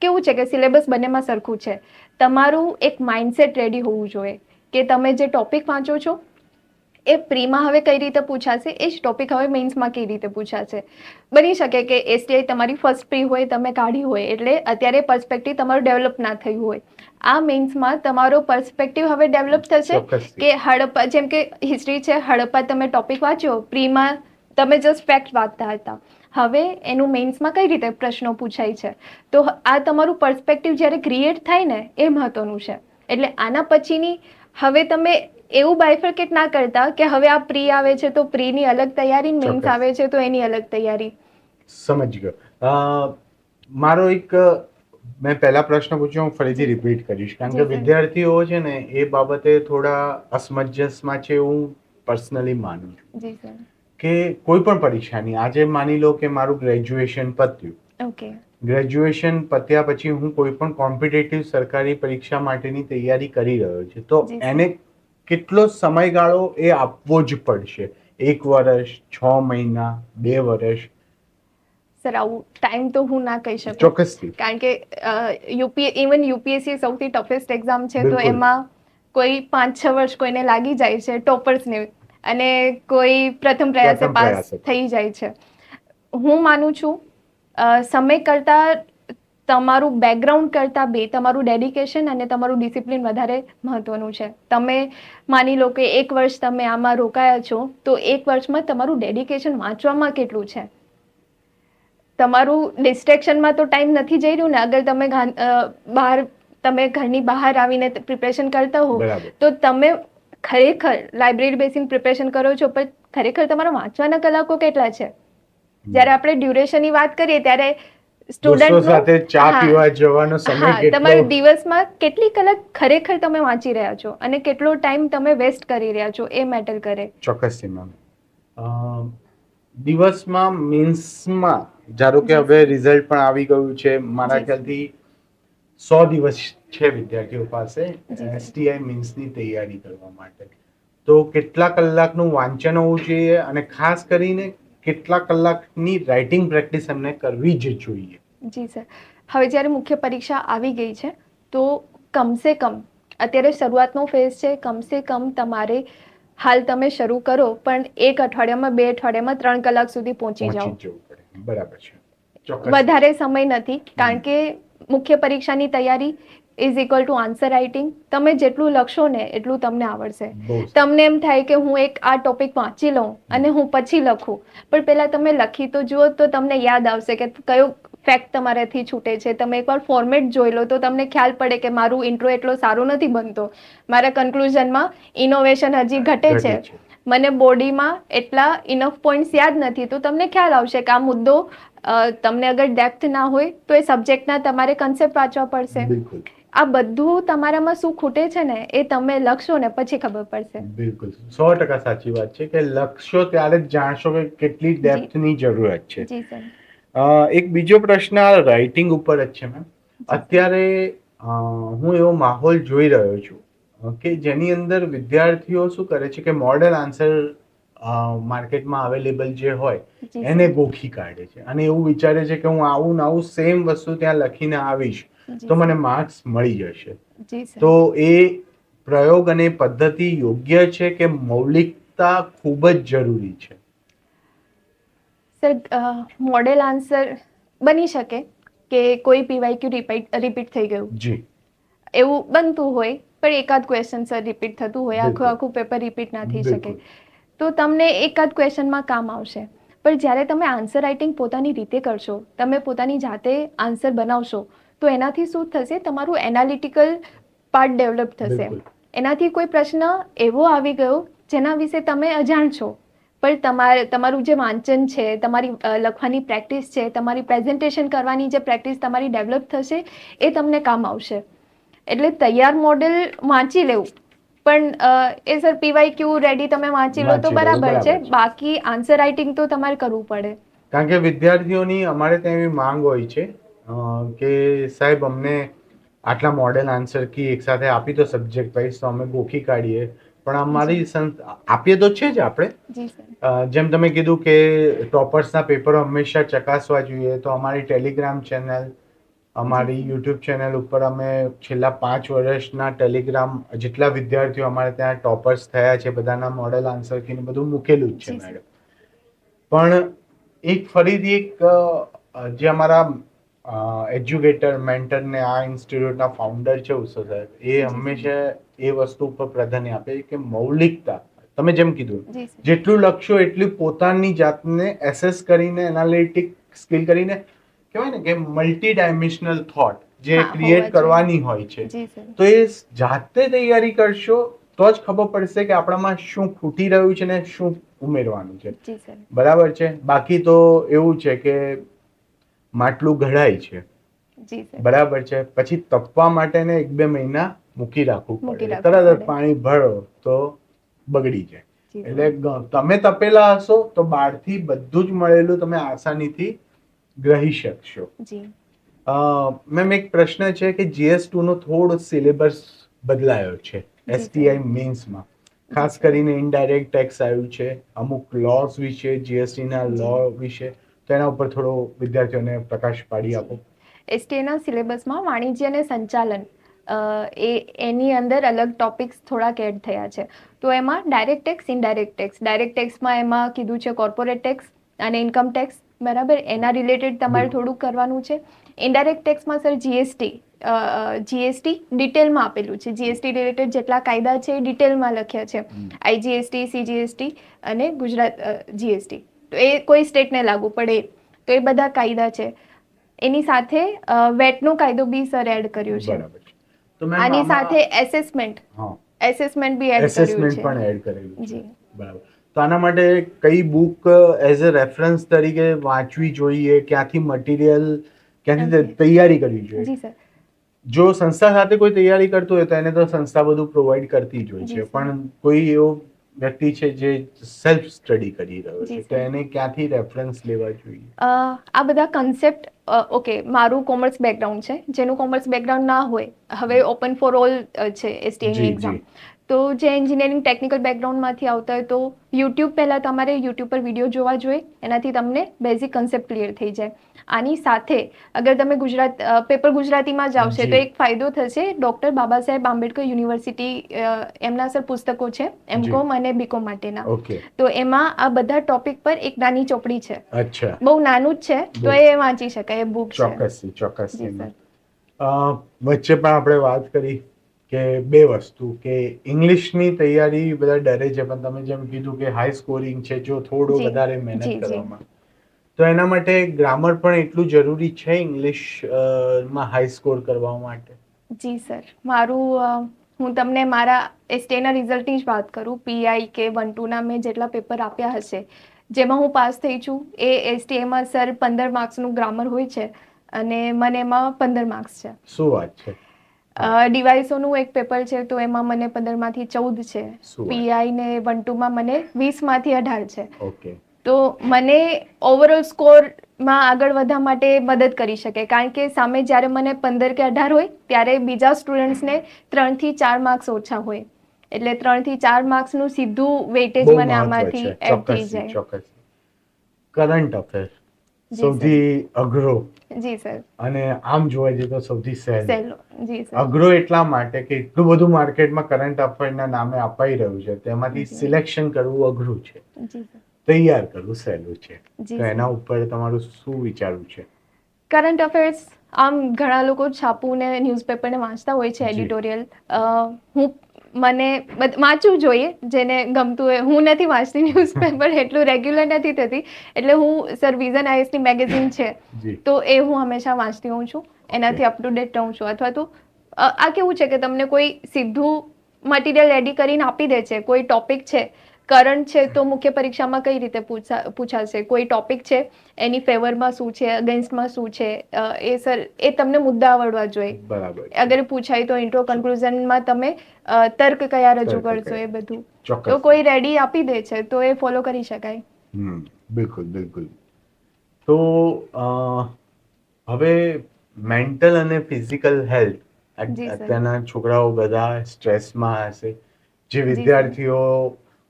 કેવું છે કે સિલેબસ બંનેમાં સરખું છે. તમારું એક માઇન્ડસેટ રેડી હોવું જોઈએ કે તમે જે ટોપિક વાંચો છો એ પ્રીમાં હવે કઈ રીતે પૂછાશે, એ જ ટોપિક હવે મેઇન્સમાં કઈ રીતે પૂછાશે. બની શકે કે એસટીઆઈ તમારી ફર્સ્ટ પ્રી હોય, તમે કાઢી હોય, એટલે અત્યારે પર્સપેક્ટિવ તમારું ડેવલપ ના થયું હોય. આ મેઇન્સમાં તમારો પર્સપેક્ટિવ હવે ડેવલપ થશે કે હડપ્પા, જેમ કે હિસ્ટ્રી છે, હડપ્પા તમે ટોપિક વાંચ્યો, પ્રીમાં તમે જસ્ટ ફેક્ટ વાંચતા હતા, હવે એનું મેઇન્સમાં કઈ રીતે પ્રશ્નો પૂછાય છે. તો આ તમારું પર્સપેક્ટિવ જ્યારે ક્રિએટ થાય ને, એ મહત્વનું છે. એટલે આના પછીની હવે તમે એવું બાયફર્કેટ ના કરતા કે હવે આ પ્રી આવે છે તો પ્રીની અલગ તૈયારી, મેઇન્સ આવે છે તો એની અલગ તૈયારી. સમજ ગયો. મારો એક મેં પહેલા પ્રશ્ન પૂછ્યો, હું ફરીથી રિપીટ કરીશ, કારણ કે વિદ્યાર્થીઓ છે ને એ બાબતે થોડા અસમંજસમાં છે, હું પર્સનલી માનું છું. જી સર. કે કોઈ પણ પરીક્ષાની, આજે માની લો કે મારું ગ્રેજ્યુએશન પત્યું, ઓકે. ગ્રેજ્યુએશન પત્યા પછી હું કોઈ પણ કોમ્પિટિટિવ સરકારી પરીક્ષા માટેની તૈયારી કરી રહ્યો છું, તો જી સર. એને કેટલો સમયગાળો એ આપવો જ પડશે? 1 વર્ષ, 6 મહિના, 2 વર્ષ? સર આવું ટાઈમ તો હું ના કહી શકું, ચોક્કસથી. કારણ કે યુપીએસસી સૌથી ટફેસ્ટ એક્ઝામ છે, તો બિલકુલ. એમાં કોઈ 5-6 વર્ષ કોઈને લાગી જાય છે ટોપર્સને, અને કોઈ પ્રથમ પ્રયાસે પ્રથમ પાસ પ્રયાસે. થઈ જાય છે. હું માનું છું સમય કરતાં તમારું બેકગ્રાઉન્ડ કરતાં તમારું ડેડિકેશન અને તમારું ડિસિપ્લિન વધારે મહત્વનું છે. તમે માની લો કે 1 વર્ષ તમે આમાં રોકાયા છો, તો 1 વર્ષમાં તમારું ડેડિકેશન વાંચવામાં કેટલું છે? તમારું ડિસ્ટ્રેક્શનમાં તો ટાઈમ નથી જઈ રહ્યું ને. અગર તમે તમે ઘરની બહાર આવીને પ્રિપરેશન કરતા હો, બરાબર. તો તમે ખરેખર લાઇબ્રેરી બેસીને પ્રિપરેશન કરો છો, પણ ખરેખર તમારા વાંચવાના કલાકો કેટલા છે? જ્યારે આપણે ડ્યુરેશનની વાત કરીએ ત્યારે દોસ્તો સાથે ચા પીવા જવાનો સમય કેટલો? તમારા દિવસમાં કેટલી કલાક ખરેખર તમે વાંચી રહ્યા છો અને કેટલો ટાઈમ તમે વેસ્ટ કરી રહ્યા છો, એ મેટર કરે. ચોક્કસથી મેમ. દિવસમાં મીન્સમાં ધારો કે જી હવે સર. રિઝલ્ટ પણ આવી ગયું છે, મારા જી સર. ખ્યાલથી 100 દિવસ છે વિદ્યાર્થીઓ પાસે સર. એસટીઆઈ મીન્સની તૈયારી કરવા માટે. તો કેટલા કલાકનું વાંચન હોવું જોઈએ અને ખાસ કરીને કેટલા કલાકની રાઇટિંગ પ્રેક્ટિસ એમને કરવી જ જોઈએ? જી સર. હવે જ્યારે મુખ્ય પરીક્ષા આવી ગઈ છે, તો કમસે કમ અત્યારે શરૂઆતનો ફેઝ છે, કમસે કમ તમારે હાલ તમે શરૂ કરો, પણ 1 અઠવાડિયામાં 2 અઠવાડિયામાં 3 કલાક સુધી પહોંચી જાઓ. પહોંચી જ જવું પડે. બરાબર છે. ચોક્કસ. વધારે સમય નથી, કારણ કે મુખ્ય પરીક્ષાની તૈયારી is equal to answer writing. તમે જેટલું લખશો ને એટલું તમને આવડશે. બહુ સારું. તમને એમ થાય કે હું આ ટોપિક વાંચી લઉં અને હું પછી લખું, પણ પહેલા તમે લખી તો જુઓ, તો તમને યાદ આવશે કે કયો ફેક્ટ તમારાથી છૂટે છે. તમે એકવાર ફોર્મેટ જોઈ લો તો તમને ખ્યાલ પડે કે મારું ઇન્ટ્રો એટલો સારો નથી બનતો, મારા કન્ક્લુઝનમાં ઇનોવેશન હજી ઘટે છે, મને બોડીમાં એટલા ઇનફ પોઈન્ટ્સ યાદ નથી. તો તમને ખ્યાલ આવશે કે આ મુદ્દો, તમને અગર ડેપ્થ ના હોય તો એ સબ્જેક્ટના તમારે કન્સેપ્ટ વાંચવા પડશે. બિલકુલ. આ બધું તમારામાં શું ખૂટે છે ને, એ તમે લખશો ને પછી ખબર પડશે. બિલકુલ 100% સાચી વાત છે કે લખશો ત્યારે જ જાણશો કે કેટલી ડેપ્થની જરૂરત છે. જી સર. એક બીજો પ્રશ્ન આ રાઇટિંગ ઉપર જ છે મેમ. અત્યારે હું એવો માહોલ જોઈ રહ્યો છું કે જેની અંદર વિદ્યાર્થીઓ શું કરે છે કે મોડેલ આન્સર માર્કેટમાં અવેલેબલ જે હોય જી સર. એને ગોખી કાઢે છે અને એવું વિચારે છે કે હું આવું ને આવું સેમ વસ્તુ ત્યાં લખીને આવીશ જી તો સર. મને માર્ક્સ મળી જશે. જી સર. તો એ પ્રયોગ અને પદ્ધતિ યોગ્ય છે કે મૌલિકતા ખૂબ જ જરૂરી છે? સર, મોડેલ આન્સર બની શકે કે કોઈ પીવાયક્યુ રિપીટ થઈ ગયું, જી. એવું બનતું હોય, પણ એકાદ ક્વેશ્ચન સર રિપીટ થતું હોય, બિલકુલ. આખું પેપર રિપીટ ના થઈ શકે, બિલકુલ. તો તમને એકાદ ક્વેશ્ચનમાં કામ આવશે. પણ જ્યારે તમે આન્સર રાઇટિંગ પોતાની રીતે કરશો, તમે પોતાની જાતે આન્સર બનાવશો, તો એનાથી શું થશે? તમારું એનાલિટિકલ પાર્ટ ડેવલપ થશે. બિલકુલ. એનાથી કોઈ પ્રશ્ન એવો આવી ગયો જેના વિશે તમે અજાણ છો, પણ તમારું જે વાંચન છે, તમારી લખવાની પ્રેક્ટિસ છે, તમારી પ્રેઝન્ટેશન કરવાની જે પ્રેક્ટિસ તમારી ડેવલપ થશે, એ તમને કામ આવશે. એટલે તૈયાર મોડેલ વાંચી લેવું, પણ એ સર પીવાયક્યુ રેડી તમે વાંચી લો તો વાંચી લો, બરાબર છે, બરાબર છે. બાકી આન્સર રાઇટિંગ તો તમારે કરવું પડે. કારણ કે વિદ્યાર્થીઓની અમારે ત્યાં એવી માંગ હોય છે કે સાહેબ અમને આટલા મોડેલ આન્સર કી એકસાથે આપી દો સબ્જેક્ટ વાઇઝ તો અમે ગોખી કાઢીએ. પણ અમારી આપીએ તો છે જ આપણે. જી સર. જેમ તમે કીધું કે ટોપર્સના પેપરો હંમેશા ચકાસવા જોઈએ, તો અમારી ટેલિગ્રામ ચેનલ, અમારી યુટ્યુબ ચેનલ ઉપર અમે છેલ્લા 5 વર્ષના ટેલિગ્રામ જેટલા વિદ્યાર્થીઓ અમારે ત્યાં ટોપર્સ થયા છે બધાના મોડેલ આન્સર કીને બધું મૂકેલું જ છે જી સર. મેડમ. પણ એક ફરીથી એક જે અમારા એજ્યુકેટર મેન્ટર ને આ ઇન્સ્ટિટ્યૂટના ફાઉન્ડર છે ઉષા સાહેબ, એ હંમેશા એ વસ્તુ ઉપર પ્રાધાન્ય આપે કે મૌલિકતા, તમે જેમ કીધું જી સર. જેટલું લખશો એટલી પોતાની જાતને એસેસ કરીને એનાલિટિક સ્કિલ કરીને કહેવાય ને કે મલ્ટી ડાયમેન્શનલ થોટ જે હા, ક્રિએટ હોવા કરવાની હોય છે, જી સર. તો એ જાતે તૈયારી કરશો તો જ ખબર પડશે કે આપણામાં શું ખૂટી રહ્યું છે ને શું ઉમેરવાનું છે. જી સર. બરાબર છે. બાકી તો એવું છે કે માટલું ઘડાય છે, જી સર. બરાબર છે, પછી તપવા માટે ને 1-2 મહિના મૂકી રાખવું મૂકી પડે, રાખવું તરત જ પડે. પાણી ભરો તો બગડી જાય. જી એટલે તમે તપેલા હશો તો બહારથી બધું જ મળેલું તમે આસાનીથી ગ્રહી શકશો. જી મેમ એક પ્રશ્ન છે કે GS2 નો થોડો સિલેબસ બદલાયો છે જી STI મેન્સમાં, ખાસ સર. કરીને ઇનડાયરેક્ટ ટેક્સ આવ્યું છે, અમુક લોસ વિશે, GST ના જી. લો વિશે, તો એના ઉપર થોડો વિદ્યાર્થીઓને પ્રકાશ પાડી આપો. એસટીએના સિલેબસમાં વાણિજ્ય અને સંચાલન એની અંદર અલગ ટોપિક્સ થોડાક એડ થયા છે. તો એમાં direct tax, indirect tax, direct ટેક્સમાં એમાં કીધું છે કોર્પોરેટ ટેક્સ અને ઇન્કમ ટેક્સ, બરાબર, એના રિલેટેડ તમારે થોડુંક કરવાનું છે. ઇનડાયરેક્ટ ટેક્સમાં સર જીએસટી ડિટેલમાં આપેલું છે. જીએસટી રિલેટેડ જેટલા કાયદા છે એ ડિટેલમાં લખ્યા છે. IGST, CGST અને ગુજરાત GST, તો એ કોઈ સ્ટેટને લાગુ પડે તો એ બધા કાયદા છે. એની સાથે વેટનો કાયદો બી સર એડ કર્યો છે. બરાબર છે. તો મેમ આની આમાં સાથે એસેસમેન્ટ બી એડ કર્યું એસેસમેન્ટ છે. પણ એડ કરેલું છે. જી બરાબર. તો આના માટે કઈ બુક એઝ અ રેફરન્સ તરીકે વાંચવી જોઈએ, ક્યાંથી મટીરિયલ, ક્યાંથી Okay. તૈયારી કરવી જોઈએ? જી સર. જો સંસ્થા સાથે કોઈ તૈયારી કરતું હોય તો એને તો સંસ્થા બધું પ્રોવાઈડ કરતી જ હોય જી છે, સર. પણ કોઈ એવો વ્યક્તિ છે જે સેલ્ફ સ્ટડી કરી રહ્યો જી છે, તો સર. એને ક્યાંથી રેફરન્સ લેવા જોઈએ? આ બધા કન્સેપ્ટ ઓકે, મારું કોમર્સ બેકગ્રાઉન્ડ છે. જેનું કોમર્સ બેકગ્રાઉન્ડ ના હોય, હવે ઓપન ફોર ઓલ છે એસટીએની જી, એક્ઝામ, જી. તો જે એન્જિનિયરિંગ ટેકનિકલ બેકગ્રાઉન્ડમાંથી આવતા હોય તો તમારે યુટ્યુબ પર વિડીયો જોવા જોઈએ. એનાથી તમને બેઝિક કન્સેપ્ટ ક્લિયર થઈ જાય. આની સાથે અગર તમે પેપર ગુજરાતીમાં જ આવશે જી. તો એક ફાયદો થશે. ડૉક્ટર બાબા સાહેબ આંબેડકર યુનિવર્સિટી એમના સર પુસ્તકો છે MCOM અને BCOM માટેના. ઓકે. તો એમાં આ બધા ટોપિક પર એક નાની ચોપડી છે. અચ્છા. બહુ નાનું જ છે, તો બહુ. એ વાંચી શકાય, એ બુક છે. ચોક્કસથી, ચોક્કસથી. જી સર. વચ્ચે પણ આપણે વાત કરી કે બે વસ્તુ, કે ઇંગ્લિશની તૈયારી બધા ડરે છે, પણ તમે જેમ કીધું કે હાઈ સ્કોરિંગ છે, જો થોડો જી. વધારે મહેનત જી, જી. કરવામાં, તો એના માટે ગ્રામર પણ એટલું જરૂરી છે ઇંગ્લિશ માં હાઈ સ્કોર કરવા માટે? જી સર. હું તમને મારા એસટીએના રિઝલ્ટની જ વાત કરું. PI કે 1-2ના મેં જેટલા પેપર આપ્યા હશે, જેમાં હું પાસ થઈ છું, એ એસટીએમાં સર 15 માર્ક્સનું ગ્રામર હોય છે અને મને એમાં 15 માર્ક્સ છે. શું વાત છે! ડિવાઇસોનું એક પેપર છે, તો એમાં મને 15માંથી 14 છે. શું વાત? PI ને 1-2માં મને 20માંથી 18 છે. ઓકે. તો મને ઓવરઓલ સ્કોરમાં આગળ વધવા માટે મદદ કરી શકે, કારણ કે સામે જ્યારે મને 15 કે 18 હોય ત્યારે બીજા સ્ટુડન્ટ્સને 3 થી 4 માર્ક્સ ઓછા હોય, એટલે 3 થી 4 માર્ક્સનું સીધું વેઇટેજ બહુ મને મહત્વ આમાંથી છે. એડ થઈ ચોક્કસથી, જાય. ચોક્કસથી. કરંટ અફેર જી સૌથી અઘરો, જી સર. અને આમ જોવા જઈએ તો સૌથી સહેલો. સહેલો. જી સર. અઘરો એટલા માટે કે એટલું બધું માર્કેટમાં કરંટ અફેરના નામે અપાઈ રહ્યું છે, તેમાંથી જી. સિલેક્શન કરવું અઘરું છે, જી સર. તૈયાર કરવું સહેલું છે. જી તો સર. એના ઉપર તમારું શું વિચારવું છે? કરંટ અફેર્સ આમ ઘણા લોકો છાપું ને ન્યૂઝપેપરને વાંચતા હોય છે, જી. એડિટોરિયલ. મને વાંચવું જોઈએ, જેને ગમતું હોય. હું નથી વાંચતી ન્યૂઝપેપર, એટલું રેગ્યુલર નથી થતી, એટલે હું સર વિઝન આઈએસની મેગેઝિન છે, જી. તો એ હું હંમેશા વાંચતી હોઉં છું. એનાથી અપ ટુ ડેટ રહું છું. અથવા તો આ કેવું છે કે તમને કોઈ સીધું મટીરિયલ રેડી કરીને આપી દે છે. કોઈ ટોપિક છે, કરંટ છે, તો મુખ્ય પરીક્ષામાં કઈ રીતે પૂછાશે? કોઈ ટોપિક છે, એની ફેવરમાં શું છે, અગેન્સ્ટમાં શું છે, એ તમને મુદ્દા આવડવા જોઈએ. બરાબર છે. અગર પૂછાય તો ઇન્ટ્રો કન્ક્લુઝનમાં તમે તર્ક કયા રજૂ તર્ક કરશો, કયા. એ બધું. ચોક્કસ. તો કોઈ રેડી આપી દે છે તો એ ફોલો કરી શકાય. બિલકુલ, બિલકુલ. તો હવે મેન્ટલ અને ફિઝિકલ હેલ્થ, જી સર. અત્યારના છોકરાઓ બધા સ્ટ્રેસમાં હશે, જે જી સર. વિદ્યાર્થીઓ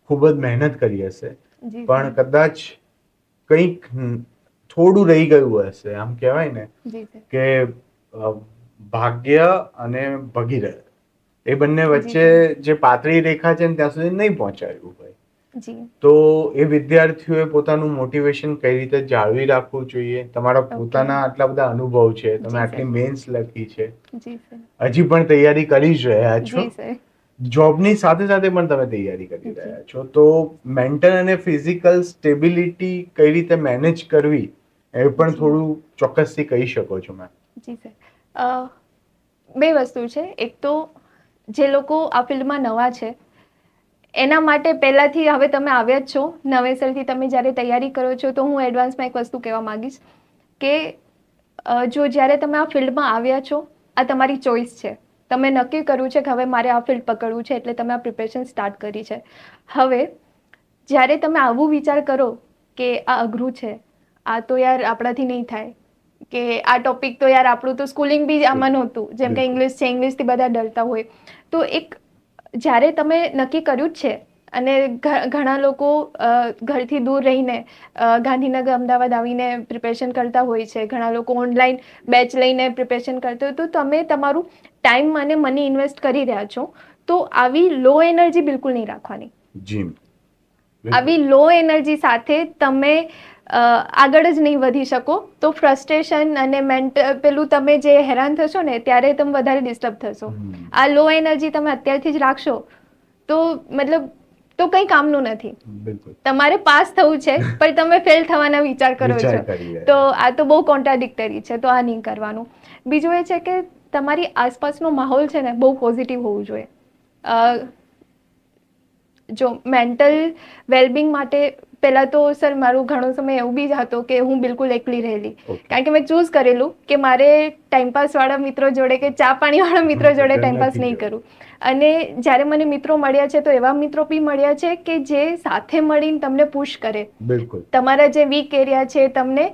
ખૂબ જ મહેનત કરી હશે, જી પણ સર. કદાચ કંઈક થોડું રહી ગયું હશે, આમ કહેવાય ને જી સર. કે ભાગ્ય અને ભગીરથ, એ બંને જી વચ્ચે જે પાતળી રેખા છે ને ત્યાં સુધી નહીં પહોંચાડ્યું હોય, જી. તો એ વિદ્યાર્થીઓએ પોતાનું મોટિવેશન કઈ રીતે જાળવી રાખવું જોઈએ? તમારા Okay. પોતાના આટલા બધા અનુભવ છે, તમે જી આટલી સર. મેન્સ લખી છે, જી સર. હજી પણ તૈયારી કરી જ રહ્યા છો, જી સર. જોબની સાથે સાથે પણ તમે તૈયારી કરી જી. રહ્યા છો, તો મેન્ટલ અને ફિઝિકલ સ્ટેબિલિટી કઈ રીતે મેનેજ કરવી, એ પણ જી. થોડું ચોક્કસથી કહી શકો છો મેમ? જી સર. બે વસ્તુ છે. એક તો જે લોકો આ ફિલ્ડમાં નવા છે, એના માટે પહેલાંથી, હવે તમે આવ્યા જ છો, નવેસરથી તમે જ્યારે તૈયારી કરો છો, તો હું એડવાન્સમાં એક વસ્તુ કહેવા માંગીશ કે જો જ્યારે તમે આ ફિલ્ડમાં આવ્યા છો, આ તમારી ચોઈસ છે. તમે નક્કી કર્યું છે કે હવે મારે આ ફિલ્ડ પકડવું છે, એટલે તમે આ પ્રિપેરેશન સ્ટાર્ટ કરી છે. હવે જ્યારે તમે આવું વિચાર કરો કે આ અઘરું છે, આ તો યાર આપણાથી નહીં થાય, કે આ ટોપિક તો યાર આપણું તો સ્કૂલિંગ બી આમાં નહોતું, જેમ કે ઇંગ્લિશ છે, ઇંગ્લિશથી બધા ડરતા હોય, તો એક જ્યારે તમે નક્કી કર્યું જ છે અને ઘણા લોકો ઘરથી દૂર રહીને ગાંધીનગર અમદાવાદ આવીને પ્રિપેરેશન કરતા હોય છે, ઘણા લોકો ઓનલાઈન બેચ લઈને પ્રિપેરેશન કરતા હોય, તો તમે તમારું ટાઈમ અને મની ઇન્વેસ્ટ કરી રહ્યા છો, તો આવી લો એનર્જી બિલકુલ નહીં રાખવાની. જી, આવી લો એનર્જી સાથે તમે આગળ જ નહીં વધી શકો, તો ફ્રસ્ટ્રેશન અને પેલું તમે જે હેરાન થશો ને ત્યારે તમે વધારે ડિસ્ટર્બ થશો. આ લો એનર્જી તમે અત્યારથી જ રાખશો તો મતલબ તો કંઈ કામનું નથી. તમારે પાસ થવું છે પણ તમે ફેલ થવાના વિચાર કરો છો, તો આ તો બહુ કોન્ટ્રાડિક્ટરી છે, તો આ નહીં કરવાનું. બીજું એ છે કે તમારી આસપાસનો માહોલ છે ને બહુ પોઝિટિવ હોવું જોઈએ. જો મેન્ટલ વેલબિંગ માટે પહેલાં તો સર મારું ઘણો સમય એવું બી હતો કે હું બિલકુલ એકલી રહેલી, કારણ કે મેં ચૂઝ કરેલું કે મારે ટાઈમપાસવાળા મિત્રો જોડે કે ચા પાણીવાળા મિત્રો જોડે ટાઈમપાસ નહીં કરું. અને જ્યારે મને મિત્રો મળ્યા છે તો એવા મિત્રો બી મળ્યા છે કે જે સાથે મળીને તમને પુશ કરે, તમારા જે વીક એરિયા છે તમને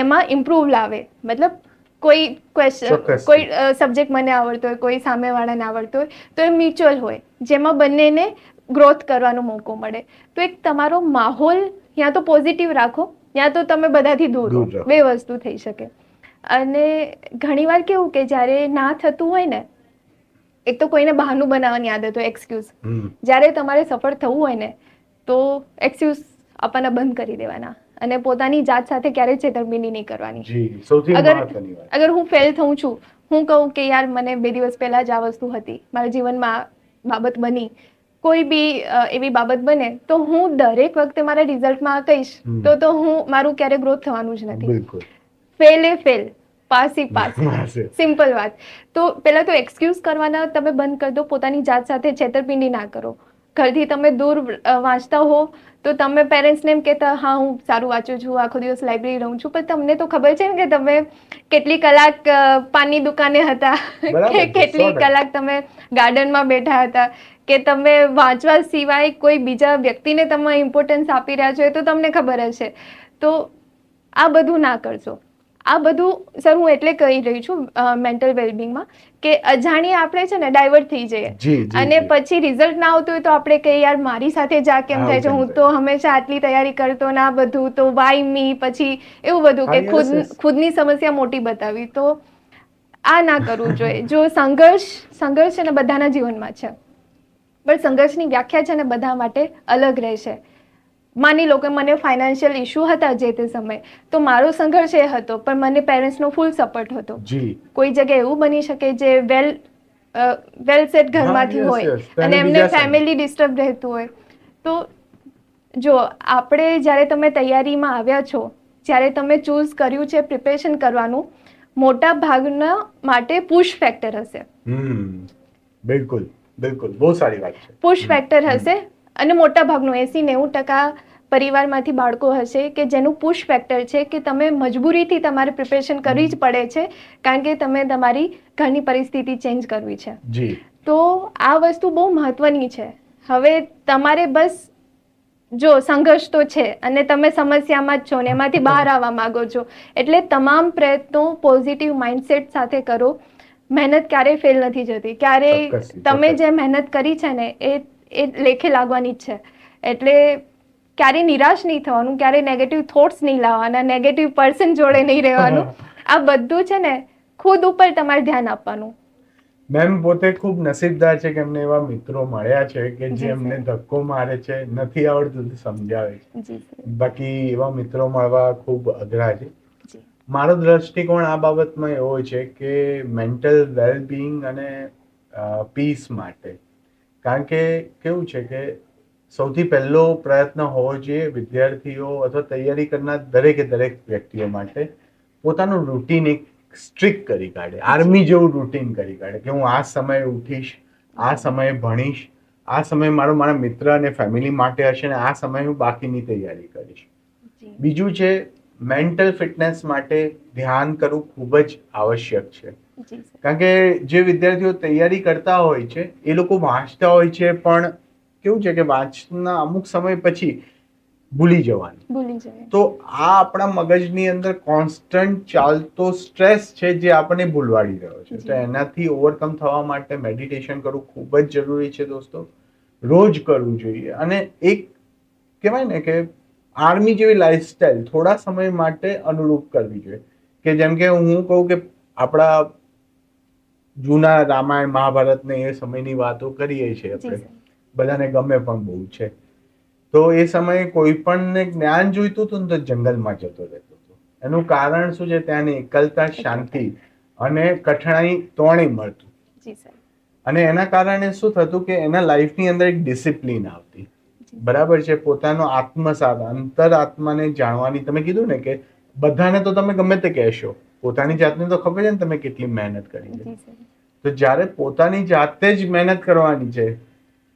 એમાં ઇમ્પ્રૂવ લાવે. મતલબ કોઈ ક્વેશ્ચન, કોઈ સબ્જેક્ટ મને આવડતો હોય, કોઈ સામેવાળાને આવડતો હોય, તો એ મ્યુચ્યુઅલ હોય જેમાં બંનેને ગ્રોથ કરવાનો મોકો મળે. તો એક તમારો માહોલ યા તો પોઝિટિવ રાખો યા તો તમે બધાથી દૂર રહો, બે વસ્તુ થઈ શકે. અને ઘણીવાર કેવું કે જ્યારે ના થતું હોય ને, એક તો કોઈને બહાનું બનાવવાની આદત હોય, એક્સક્યુઝ. જ્યારે તમારે સફળ થવું હોય ને તો એક્સક્યુઝ આપવાના બંધ કરી દેવાના અને પોતાની જાત સાથે ક્યારેય છેતરપિંડી નહીં કરવાની. અગર હું ફેલ થઉં છું, હું કહું કે યાર મને 2 દિવસ પહેલા જ આ વસ્તુ હતી, મારા જીવનમાં બાબત બની, કોઈ બી એવી બાબત બને તો હું દરેક વખતે મારા રિઝલ્ટમાં કહીશ તો હું મારું ક્યારે ગ્રોથ થવાનું જ નથી. ફેલ એ ફેલ, પાસ એ પાસ, સિમ્પલ વાત. તો પહેલા તો એક્સક્યુઝ કરવાના તમે બંધ કરી દો, પોતાની જાત સાથે છેતરપિંડી ના કરો. ઘરથી તમે દૂર વાંચતા હો તો તમે પેરેન્ટ્સને એમ કહેતા હા હું સારું વાંચું છું, આખો દિવસ લાઇબ્રેરી રહું છું, પણ તમને તો ખબર છે ને કે તમે કેટલી કલાક પાનની દુકાને હતા, કે કેટલી કલાક તમે ગાર્ડનમાં બેઠા હતા, કે તમે વાંચવા સિવાય કોઈ બીજા વ્યક્તિને તમે ઇમ્પોર્ટન્સ આપી રહ્યા છો, એ તો તમને ખબર હશે. તો આ બધું ના કરશો. આ બધું સર હું એટલે કહી રહી છું મેન્ટલ વેલબિંગમાં, કે અજાણીએ આપણે છે ને ડાયવર્ટ થઈ જઈએ અને પછી રિઝલ્ટ ના આવતું હોય તો આપણે કહીએ યાર મારી સાથે જ આ કેમ થાય છે, હું તો હંમેશા આટલી તૈયારી કરતો ના, બધું તો વાય મી, પછી એવું બધું કે ખુદની સમસ્યા મોટી બતાવી. તો આ ના કરવું જોઈએ. જો સંઘર્ષ છે ને બધાના જીવનમાં છે, પણ સંઘર્ષની વ્યાખ્યા છે ને બધા માટે અલગ રહેશે. માની લો કે મને ફાઇનાન્શિયલ ઇશ્યુ હતા જે તે સમયે, તો મારો સંઘર્ષ એ હતો પણ મને પેરેન્ટ્સનો ફૂલ સપોર્ટ હતો. કોઈ જગ્યાએ એવું બની શકે જે વેલ સેટ ઘરમાંથી હોય અને એમને ફેમિલી ડિસ્ટર્બ રહેતું હોય. તો જો આપણે જ્યારે તમે તૈયારીમાં આવ્યા છો, જ્યારે તમે ચૂઝ કર્યું છે પ્રિપેરેશન કરવાનું, મોટા ભાગના માટે પુશ ફેક્ટર હશે. બિલકુલ બિલકુલ, બહુ સારી વાત છે. પુશ ફેક્ટર હશે અને મોટા ભાગનું 80-90% પરિવારમાંથી બાળકો હશે કે જેનું પુશ ફેક્ટર છે કે તમે મજબૂરીથી તમારે પ્રિપેરેશન કરવી જ પડે છે, કારણ કે તમે તમારી ઘરની પરિસ્થિતિ ચેન્જ કરવી છે. તો આ વસ્તુ બહુ મહત્વની છે. હવે તમારે બસ જો સંઘર્ષ તો છે અને તમે સમસ્યામાં જ છો ને એમાંથી બહાર આવવા માંગો છો, એટલે તમામ પ્રયત્નો પોઝિટિવ માઇન્ડસેટ સાથે કરો. મહેનત ક્યારેય ફેલ નથી જતી, ક્યારેય તમે જે મહેનત કરી છે ને એ લેખે લાગવાની જ છે. એટલે ક્યારેય નિરાશ નહીં થવાનું, ક્યારેય નેગેટિવ થોટ્સ નહીં લાવવાના, નેગેટિવ પર્સન જોડે નહીં રહેવાનું. આ બધું છે ને ખુદ ઉપર તમારે ધ્યાન આપવાનું. મેમ પોતે ખૂબ નસીબદાર છે કે એમને એવા મિત્રો મળ્યા છે કે જે એમને ધક્કો મારે છે, નથી આવડતું સમજાવે છે. બાકી એવા મિત્રો મળવા ખૂબ અઘરા છે. મારો દ્રષ્ટિકોણ આ બાબતમાં એવો છે કે મેન્ટલ વેલબિંગ અને પીસ માટે, કારણ કે કેવું છે કે સૌથી પહેલો પ્રયત્ન હોવો જોઈએ વિદ્યાર્થીઓ અથવા તૈયારી કરનાર દરેક વ્યક્તિઓ માટે પોતાનું રૂટીન એક સ્ટ્રિક્ટ કરી કાઢે, આર્મી જેવું રૂટીન કરી કાઢે કે હું આ સમયે ઉઠીશ, આ સમયે ભણીશ, આ સમય મારા મિત્ર અને ફેમિલી માટે હશે અને આ સમયે હું બાકીની તૈયારી કરીશ. બીજું છે મેન્ટલ ફિટનેસ માટે ધ્યાન કરવું ખૂબ જ આવશ્યક છે, કારણ કે જે વિદ્યાર્થીઓ તૈયારી કરતા હોય છે એ લોકો વાંચતા હોય છે, પણ કેવું છે કે વાંચના અમુક સમય પછી ભૂલી જવાની. ભૂલી જાય. તો આ આપણા મગજની અંદર કોન્સ્ટન્ટ ચાલતો સ્ટ્રેસ છે જે આપણને ભૂલવાડી રહ્યો છે. તો એનાથી ઓવરકમ થવા માટે મેડિટેશન કરવું ખૂબ જ જરૂરી છે દોસ્તો. રોજ કરવું જોઈએ. અને એક કહેવાય ને કે આર્મી જેવી લાઈફસ્ટાઈલ થોડા સમય માટે અનુરૂપ કરવી જોઈએ. કે જેમ કે હું કહું કે આપણા જૂના રામાયણ મહાભારત ને એ સમયની વાતો કરીએ છીએ આપણે, બધાને ગમે પણ બહુ છે. તો એ સમયે કોઈ પણને જ્ઞાન જોઈતું હતું ને તો જંગલમાં જતો રહેતો હતો. એનું કારણ શું છે? ત્યાંની એકલતા, શાંતિ અને કઠણાઈ ત્રણેય મળતું. અને એના કારણે શું થતું કે એના લાઈફની અંદર એક ડિસિપ્લિન આવતી. બરાબર છે. પોતાનો આત્મસાત, અંતર આત્માને જાણવાની, તમે કીધું ને કે બધાને તો તમે ગમે તે કહેશો, પોતાની જાતને તો ખબર છે ને તમે કેટલી મહેનત કરી છે. તો જ્યારે પોતાની જાતે જ મહેનત કરવાની છે,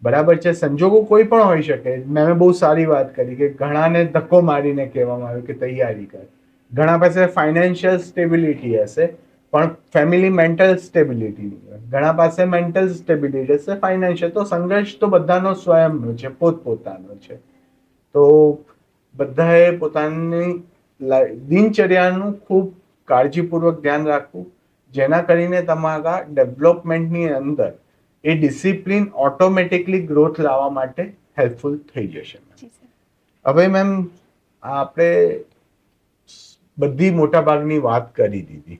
બરાબર છે, સંજોગો કોઈ પણ હોઈ શકે. મેં બહુ સારી વાત કરી કે ઘણાને ધક્કો મારીને કહેવામાં આવ્યું કે તૈયારી કર. ઘણા પાસે ફાઇનાન્શિયલ સ્ટેબિલિટી હશે પણ ફેમિલી મેન્ટલ સ્ટેબિલિટી નહીં હોય. ઘણા પાસે મેન્ટલ સ્ટેબિલિટી હશે, ફાઇનાન્શિયલ. તો સંઘર્ષ તો બધાનો સ્વયંનો છે, પોતપોતાનો છે. તો બધાએ પોતાની દિનચર્યાનું ખૂબ કાળજીપૂર્વક ધ્યાન રાખવું, જેના કરીને તમારા ડેવલપમેન્ટની અંદર એ ડિસિપ્લિન ઓટોમેટિકલી ગ્રોથ લાવવા માટે હેલ્પફુલ થઈ જશે. હવે મેમ આપણે બધી મોટા ભાગની વાત કરી દીધી.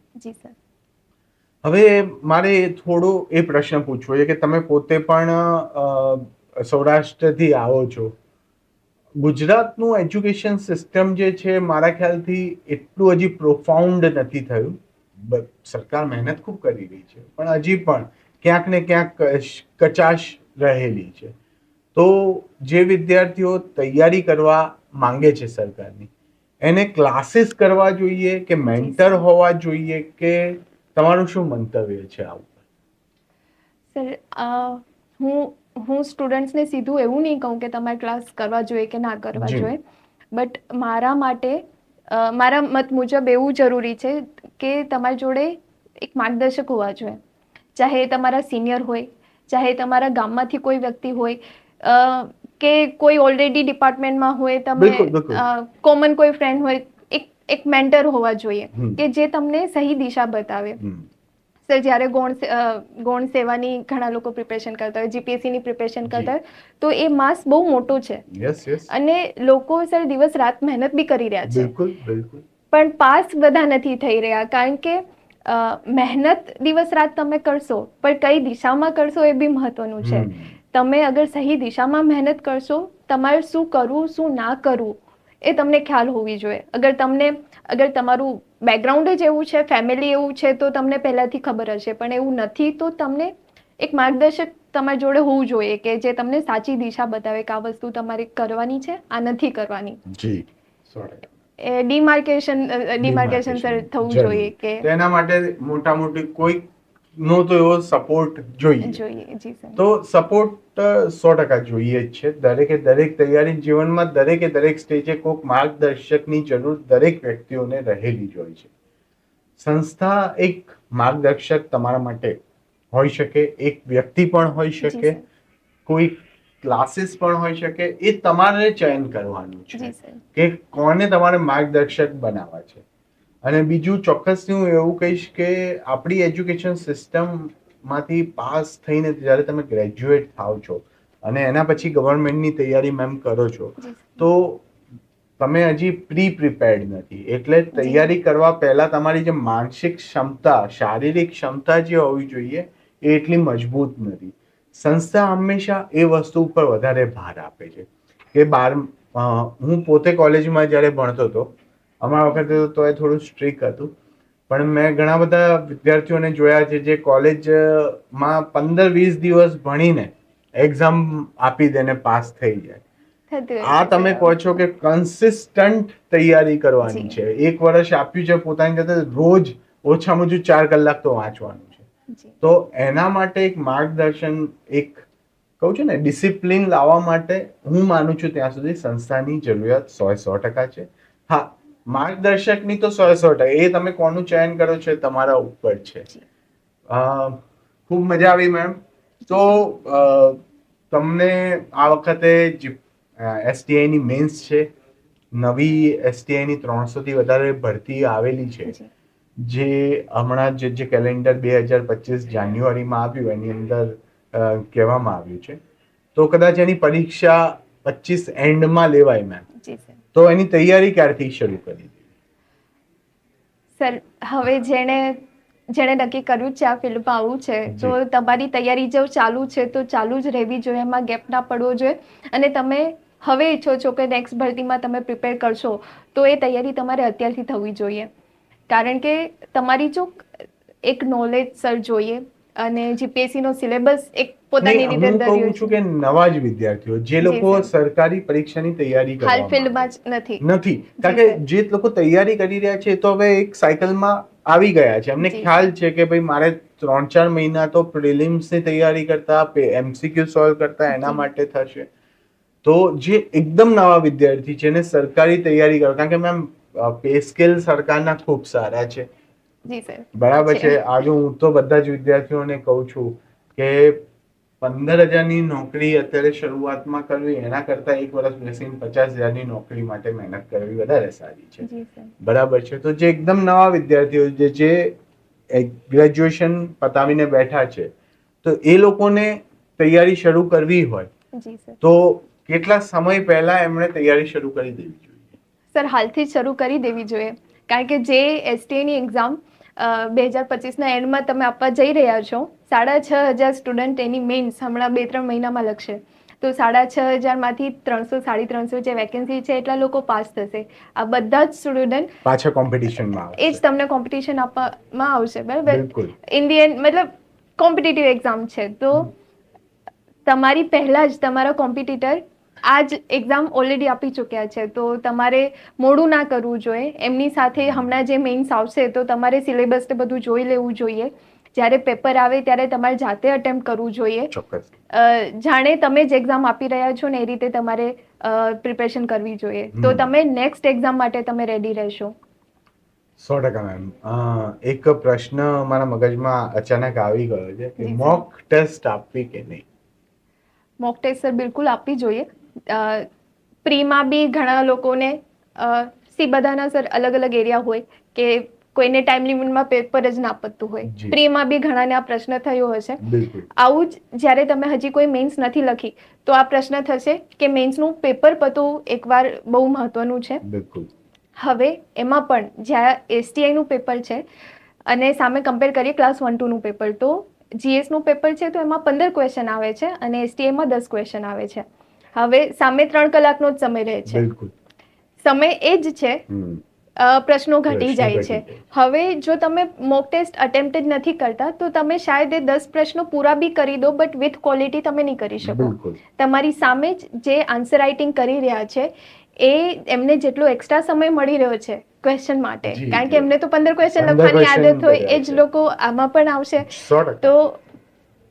હવે મારે થોડો એ પ્રશ્ન પૂછવો છે કે તમે પોતે પણ સૌરાષ્ટ્રથી આવો છો. ગુજરાતનું એજ્યુકેશન સિસ્ટમ જે છે મારા ખ્યાલથી એટલું હજી પ્રોફાઉન્ડ નથી થયું. સરકાર મહેનત ખૂબ કરી રહી છે પણ હજી પણ ક્યાંક ને ક્યાંક કચાશ રહેલી છે. તો જે વિદ્યાર્થીઓ તૈયારી કરવા માંગે છે સરકારની, એને ક્લાસીસ કરવા જોઈએ કે મેન્ટર હોવા જોઈએ, કે તમારું શું મંતવ્ય છે આ ઉપર? સર, હું સ્ટુડન્ટ્સને સીધું એવું નહીં કહું કે તમારે ક્લાસ કરવા જોઈએ કે ના કરવા જોઈએ. બટ મારા માટે, મારા મત મુજબ એવું જરૂરી છે કે તમારી જોડે એક માર્ગદર્શક હોવા જોઈએ. ચાહે તમારા સિનિયર હોય, ચાહે તમારા ગામમાંથી કોઈ વ્યક્તિ હોય, કે કોઈ ઓલરેડી ડિપાર્ટમેન્ટમાં હોય, તમે કોમન કોઈ ફ્રેન્ડ હોય, એક મેન્ટર હોવા જોઈએ કે જે તમને સહી દિશા બતાવે. સર, જ્યારે ગૌણ સેવાની ઘણા લોકો પ્રિપેરેશન કરતા હોય, જીપીએસસીની પ્રિપેરેશન કરતા હોય, તો એ માસ બહુ મોટો છે. અને લોકો સર દિવસ રાત મહેનત બી કરી રહ્યા છે. પણ પાસ બધા નથી થઈ રહ્યા, કારણ કે મહેનત દિવસ રાત તમે કરશો પણ કઈ દિશામાં કરશો એ બી મહત્વનું છે. તમે અગર સહી દિશામાં મહેનત કરશો, તમારે શું કરવું શું ના કરવું એ તમને ખ્યાલ હોવી જોઈએ. અગર તમારું બેકગ્રાઉન્ડ જ એવું છે, ફેમિલી એવું છે, તો તમને પહેલાથી ખબર હશે. પણ એવું નથી તો તમને એક માર્ગદર્શક તમારી જોડે હોવું જોઈએ કે જે તમને સાચી દિશા બતાવે કે આ વસ્તુ તમારે કરવાની છે, આ નથી કરવાની. ડિમાર્કેશન સર થવું જોઈએ કે એના માટે મોટા મોટી કોઈ નો તો એવો સપોર્ટ જોઈએ. તો સપોર્ટ 100% જોઈએ જ છે. દરેક તૈયારી જીવનમાં દરેક સ્ટેજે કોઈક માર્ગદર્શકની જરૂર દરેક વ્યક્તિઓને રહેલી જ હોય છે. સંસ્થા એક માર્ગદર્શક તમારા માટે હોઈ શકે, એક વ્યક્તિ પણ હોઈ શકે, કોઈ ક્લાસીસ પણ હોઈ શકે. એ તમારે ચયન કરવાનું છે કે કોને તમારે માર્ગદર્શક બનાવવા છે. અને બીજું ચોક્કસથી હું એવું કહીશ કે આપણી એજ્યુકેશન સિસ્ટમમાંથી પાસ થઈને જ્યારે તમે ગ્રેજ્યુએટ થાવ છો અને એના પછી ગવર્મેન્ટની તૈયારી મેમ કરો છો, તો તમે હજી પ્રિપેર્ડ નથી. એટલે તૈયારી કરવા પહેલા તમારી જે માનસિક ક્ષમતા, શારીરિક ક્ષમતા જે હોવી જોઈએ એ એટલી મજબૂત નથી. સંસ્થા હંમેશા એ વસ્તુ ઉપર વધારે ભાર આપે છે કે હું પોતે કોલેજમાં જ્યારે ભણતો હતો, અમારા વખતે તો એ થોડું સ્ટ્રિક્ટ હતું, પણ મેં ઘણા બધા વિદ્યાર્થીઓને જોયા છે જે કોલેજમાં 15-20 દિવસ ભણીને એક્ઝામ આપી દે પાસ થઈ જાય. આ તમે કહો છો કે કન્સિસ્ટન્ટ તૈયારી કરવાની છે. 1 વર્ષ આપ્યું છે પોતાની જાતે, રોજ ઓછામાં ઓછું 4 કલાક તો વાંચવાનું છે. તો એના માટે એક માર્ગદર્શન, એક કહું છું ને ડિસિપ્લિન લાવવા માટે હું માનું છું ત્યાં સુધી સંસ્થાની જરૂરિયાત 100% છે. હા, માર્ગદર્શકની તો 100%. એ તમે કોનું ચયન કરો છો તમારા ઉપર છે. ખૂબ મજા આવી મેમ. તો તમને આ વખતે એસટીઆઈની મેન્સ છે, નવી STI ની 300 થી વધારે ભરતી આવેલી છે, જી જે હમણાં જે કેલેન્ડર 2025 જાન્યુઆરીમાં આવ્યું એની અંદર કહેવામાં આવ્યું છે, તો કદાચ એની પરીક્ષા 25 એન્ડમાં લેવાય મેમ, જી સર. તો એની તૈયારી ક્યારથી શરૂ કરી? સર, હવે જેણે નક્કી કર્યું છે આ ફિલ્ડમાં આવવું છે, તો તમારી તૈયારી જો ચાલુ છે તો ચાલુ જ રહેવી જોઈએ, એમાં ગેપ ના પડવો જોઈએ. અને તમે હવે ઈચ્છો છો કે નેક્સ્ટ ભરતીમાં તમે પ્રિપેર કરશો, તો એ તૈયારી તમારે અત્યારથી થવી જોઈએ. કારણ કે તમારી જો એક નોલેજ સર જોઈએ, અને જીપીએસસી નો સિલેબસ એક પોતાની રીતે હું દર્યો કહું છું છે. કે નવા જ વિદ્યાર્થીઓ જે જી લોકો સર. સરકારી પરીક્ષાની તૈયારી હાલ કરવા ફિલ્ડમાં માંગે જ નથી. નથી, કારણ જી કે સર. જે લોકો તૈયારી કરી રહ્યા છે એ તો હવે એક સાયકલમાં આવી ગયા છે, એમને જી ખ્યાલ સર. છે કે ભાઈ મારે 3-4 મહિના તો પ્રિલિમ્સની તૈયારી કરતા, MCQ સોલ્વ કરતા એના જી. માટે થશે. તો જે એકદમ નવા વિદ્યાર્થી છે એને સરકારી તૈયારી કરો, કારણ કે મેમ પે સ્કેલ સરકારના ખૂબ સારા છે, જી સર. બરાબર છે. આજે હું તો બધા જ વિદ્યાર્થીઓને કહું છું કે 15,000ની નોકરી અત્યારે શરૂઆતમાં કરવી એના કરતા 1 વર્ષ બેસીને 50,000ની નોકરી માટે મહેનત કરવી વધારે સારી છે, જી સર. બરાબર છે. તો જે એકદમ નવા વિદ્યાર્થીઓ જે ગ્રેજ્યુએશન પતાવીને બેઠા છે, તો એ લોકોને તૈયારી શરૂ કરવી હોય જી સર. તો કેટલા સમય પહેલા એમણે તૈયારી શરૂ કરી દેવી જોઈએ? સર, હાલથી જ શરૂ કરી દેવી જોઈએ, કારણ કે જે STIની એક્ઝામ 2025ના એન્ડમાં તમે આપવા જઈ રહ્યા છો, 6,500 સ્ટુડન્ટ એની મેઇન્સ હમણાં 2-3 મહિનામાં લખશે, તો 6,500માંથી 300-350 જે વેકેન્સી છે એટલા લોકો પાસ થશે. આ બધા જ સ્ટુડન્ટ પાછા કોમ્પિટિશનમાં એ જ આવશે. તમને કોમ્પિટિશન આપવામાં આવશે, બરાબર? બિલકુલ. ઇન્ડિયન મતલબ કોમ્પિટિટિવ એક્ઝામ છે, તો તમારી પહેલા જ તમારા કોમ્પિટિટર આ જ એક્ઝામ ઓલરેડી આપી ચૂક્યા છે, તો તમારે મોડું ના કરવું જોઈએ. એમની સાથે હમણાં જે મેઇન્સ આવશે તો તમારે સિલેબસ ને બધું જોઈ લેવું જોઈએ. જ્યારે પેપર આવે ત્યારે તમારે જાતે અટેમ્પ્ટ કરવું જોઈએ. ચોક્કસ. જાણે તમે જ એક્ઝામ આપી રહ્યા છો ને એ રીતે તમારે પ્રિપેરેશન કરવી જોઈએ, તો તમે નેક્સ્ટ એક્ઝામ માટે તમે રેડી રહેશો. 100% મેમ. એક પ્રશ્ન મારા મગજમાં અચાનક આવી ગયો છે કે જી સર. મોક ટેસ્ટ આપવી કે નહીં? મોક ટેસ્ટ સર બિલકુલ આપવી જોઈએ. પ્રીમાં બી ઘણા લોકોને બધાના સર અલગ અલગ એરિયા હોય કે કોઈને ટાઈમ લિમિટમાં પેપર જ ના પતતું હોય. જી. પ્રીમાં બી ઘણાને આ પ્રશ્ન થયો હશે. બિલકુલ. આવું જ જ્યારે તમે હજી કોઈ મેઇન્સ નથી લખી તો આ પ્રશ્ન થશે કે મેઇન્સનું પેપર પતવું એકવાર બહુ મહત્વનું છે. બિલકુલ. હવે એમાં પણ જ્યાં STIનું પેપર છે અને સામે કમ્પેર કરીએ ક્લાસ 1-2નું પેપર, તો GSનું પેપર છે તો એમાં 15 ક્વેશ્ચન આવે છે અને STIમાં 10 ક્વેશ્ચન આવે છે. હવે સામે 3 કલાકનો જ સમય રહે છે. બિલકુલ. સમય એ જ છે, પ્રશ્નો ઘટી જાય છે. હવે જો તમે મોક ટેસ્ટ અટેમ્પ્ટ જ નથી કરતા તો તમે શાયદ એ 10 પ્રશ્નો પૂરા બી કરી દો, બટ વિથ ક્વોલિટી તમે નહીં કરી શકો. બિલકુલ. તમારી સામે જ જે આન્સર રાઇટિંગ કરી રહ્યા છે એ એમને જેટલો એક્સ્ટ્રા સમય મળી રહ્યો છે ક્વેશ્ચન માટે, જી, કારણ જી. કે એમને તો 15 ક્વેશ્ચન 15 લખવાની question આદત હોય, એ જ કર્યા છે. લોકો આમાં પણ આવશે. 100%. તો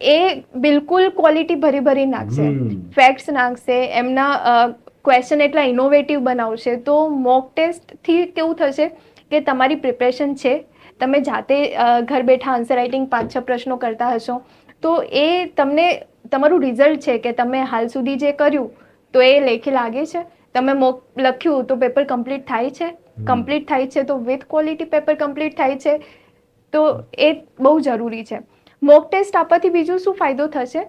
એ બિલકુલ ક્વોલિટી ભરી નાખશે, ફેક્ટ્સ નાખશે, એમના ક્વેશ્ચન એટલા ઇનોવેટિવ બનાવશે. તો મોક ટેસ્ટથી કેવું થશે કે તમારી પ્રિપરેશન છે, તમે જાતે ઘર બેઠા આન્સર રાઇટિંગ 5-6 પ્રશ્નો કરતા હશો, તો એ તમને તમારું રિઝલ્ટ છે કે તમે હાલ સુધી જે કર્યું તો એ લેખે લાગે છે. તમે મોક લખ્યું તો પેપર કમ્પ્લીટ થાય છે, કમ્પ્લીટ થાય છે તો વિથ ક્વોલિટી પેપર કમ્પ્લીટ થાય છે. તો એ બહુ જરૂરી છે. મોક ટેસ્ટ આપવાથી બીજું શું ફાયદો થશે?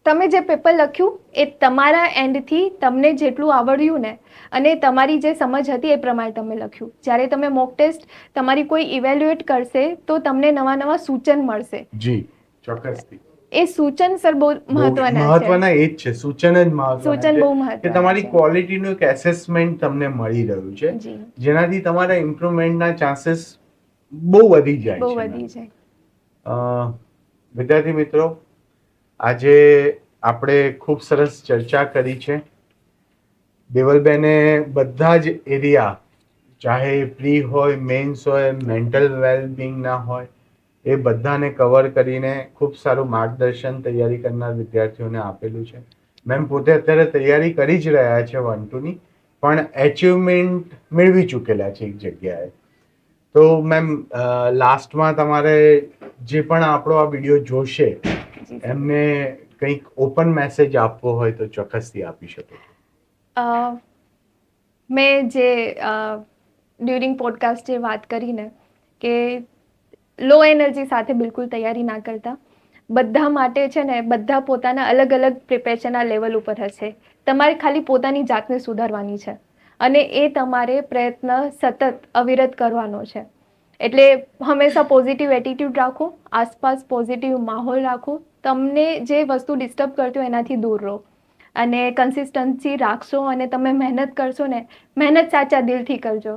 તમે જે પેપર લખ્યું એ તમારા એન્ડથી તમને જેટલું આવડ્યું ને, અને તમારી જે સમજ હતી એ પ્રમાણે તમે લખ્યું. જ્યારે તમે મોક ટેસ્ટ તમારી કોઈ ઇવેલ્યુએટ કરશે તો તમને નવા સૂચન મળશે. જી, ચોક્કસથી. એ સૂચન સર બહુ મહત્વના છે. મહત્વના એ જ છે, સૂચન જ મહત્વના સૂચન બહુ છે મહત્વના કે તમારી છે. ક્વોલિટીનું એક એસેસમેન્ટ તમને મળી રહ્યું છે, જી, જેનાથી તમારા ઇમ્પ્રુવમેન્ટના ચાન્સીસ બહુ વધી જાય બહુ છે. વધી જાય. વિદ્યાર્થી મિત્રો, આજે આપણે ખૂબ સરસ ચર્ચા કરી છે. દેવલબેને બધા જ એરિયા, ચાહે પ્રી હોય, મેન્સ હોય, મેન્ટલ વેલબિંગના હોય, એ બધાને કવર કરીને ખૂબ સારું માર્ગદર્શન તૈયારી કરનાર વિદ્યાર્થીઓને આપેલું છે. મેમ પોતે અત્યારે તૈયારી કરી જ રહ્યા છે 1-2ની, પણ એચિવમેન્ટ મેળવી ચૂકેલા છે એક જગ્યાએ. તો મેમ લાસ્ટમાં તમારે જે પણ આપણો આ વિડીયો જોશે એમને કંઈક ઓપન મેસેજ આપવો હોય તો ચોક્કસથી આપી શકો. મેં જે ડ્યુરિંગ પોડકાસ્ટ જે વાત કરીને કે લો એનર્જી સાથે બિલકુલ તૈયારી ના કરતા. બધા માટે છે ને, બધા પોતાના અલગ અલગ પ્રિપેરેશનના લેવલ ઉપર હશે. તમારે ખાલી પોતાની જાતને સુધારવાની છે અને એ તમારે પ્રયત્ન સતત અવિરત કરવાનો છે. એટલે હંમેશા પોઝિટિવ એટીટ્યૂડ રાખો, આસપાસ પોઝિટિવ માહોલ રાખો, તમને જે વસ્તુ ડિસ્ટર્બ કરતી હોય એનાથી દૂર રહો અને કન્સિસ્ટન્સી રાખશો અને તમે મહેનત કરશો ને, મહેનત સાચા દિલથી કરજો.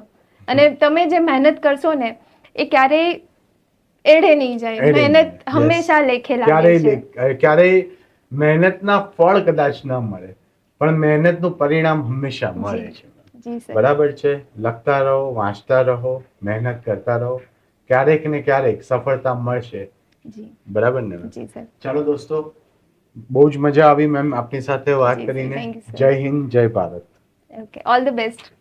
અને તમે જે મહેનત કરશો ને એ ક્યારેય એડે નહીં જાય. એડે નહીં મહેનત જાય. હંમેશા લેખે લાગે ક્યારેય છે. ક્યારેય મહેનતના ફળ કદાચ ન મળે, પણ મહેનતનું પરિણામ હંમેશા મળે જી. છે. જી સર. બરાબર છે. લખતા રહો, વાંચતા રહો, મહેનત કરતા રહો, ક્યારેક ને ક્યારેક સફળતા મળશે. જી. બરાબર ને મેમ? જી સર. ચાલો દોસ્તો, બહુ જ મજા આવી મેમ આપની સાથે વાત જી સર, કરીને. thank you, sir. જય હિન્દ, જય Bharat. Okay, all the best.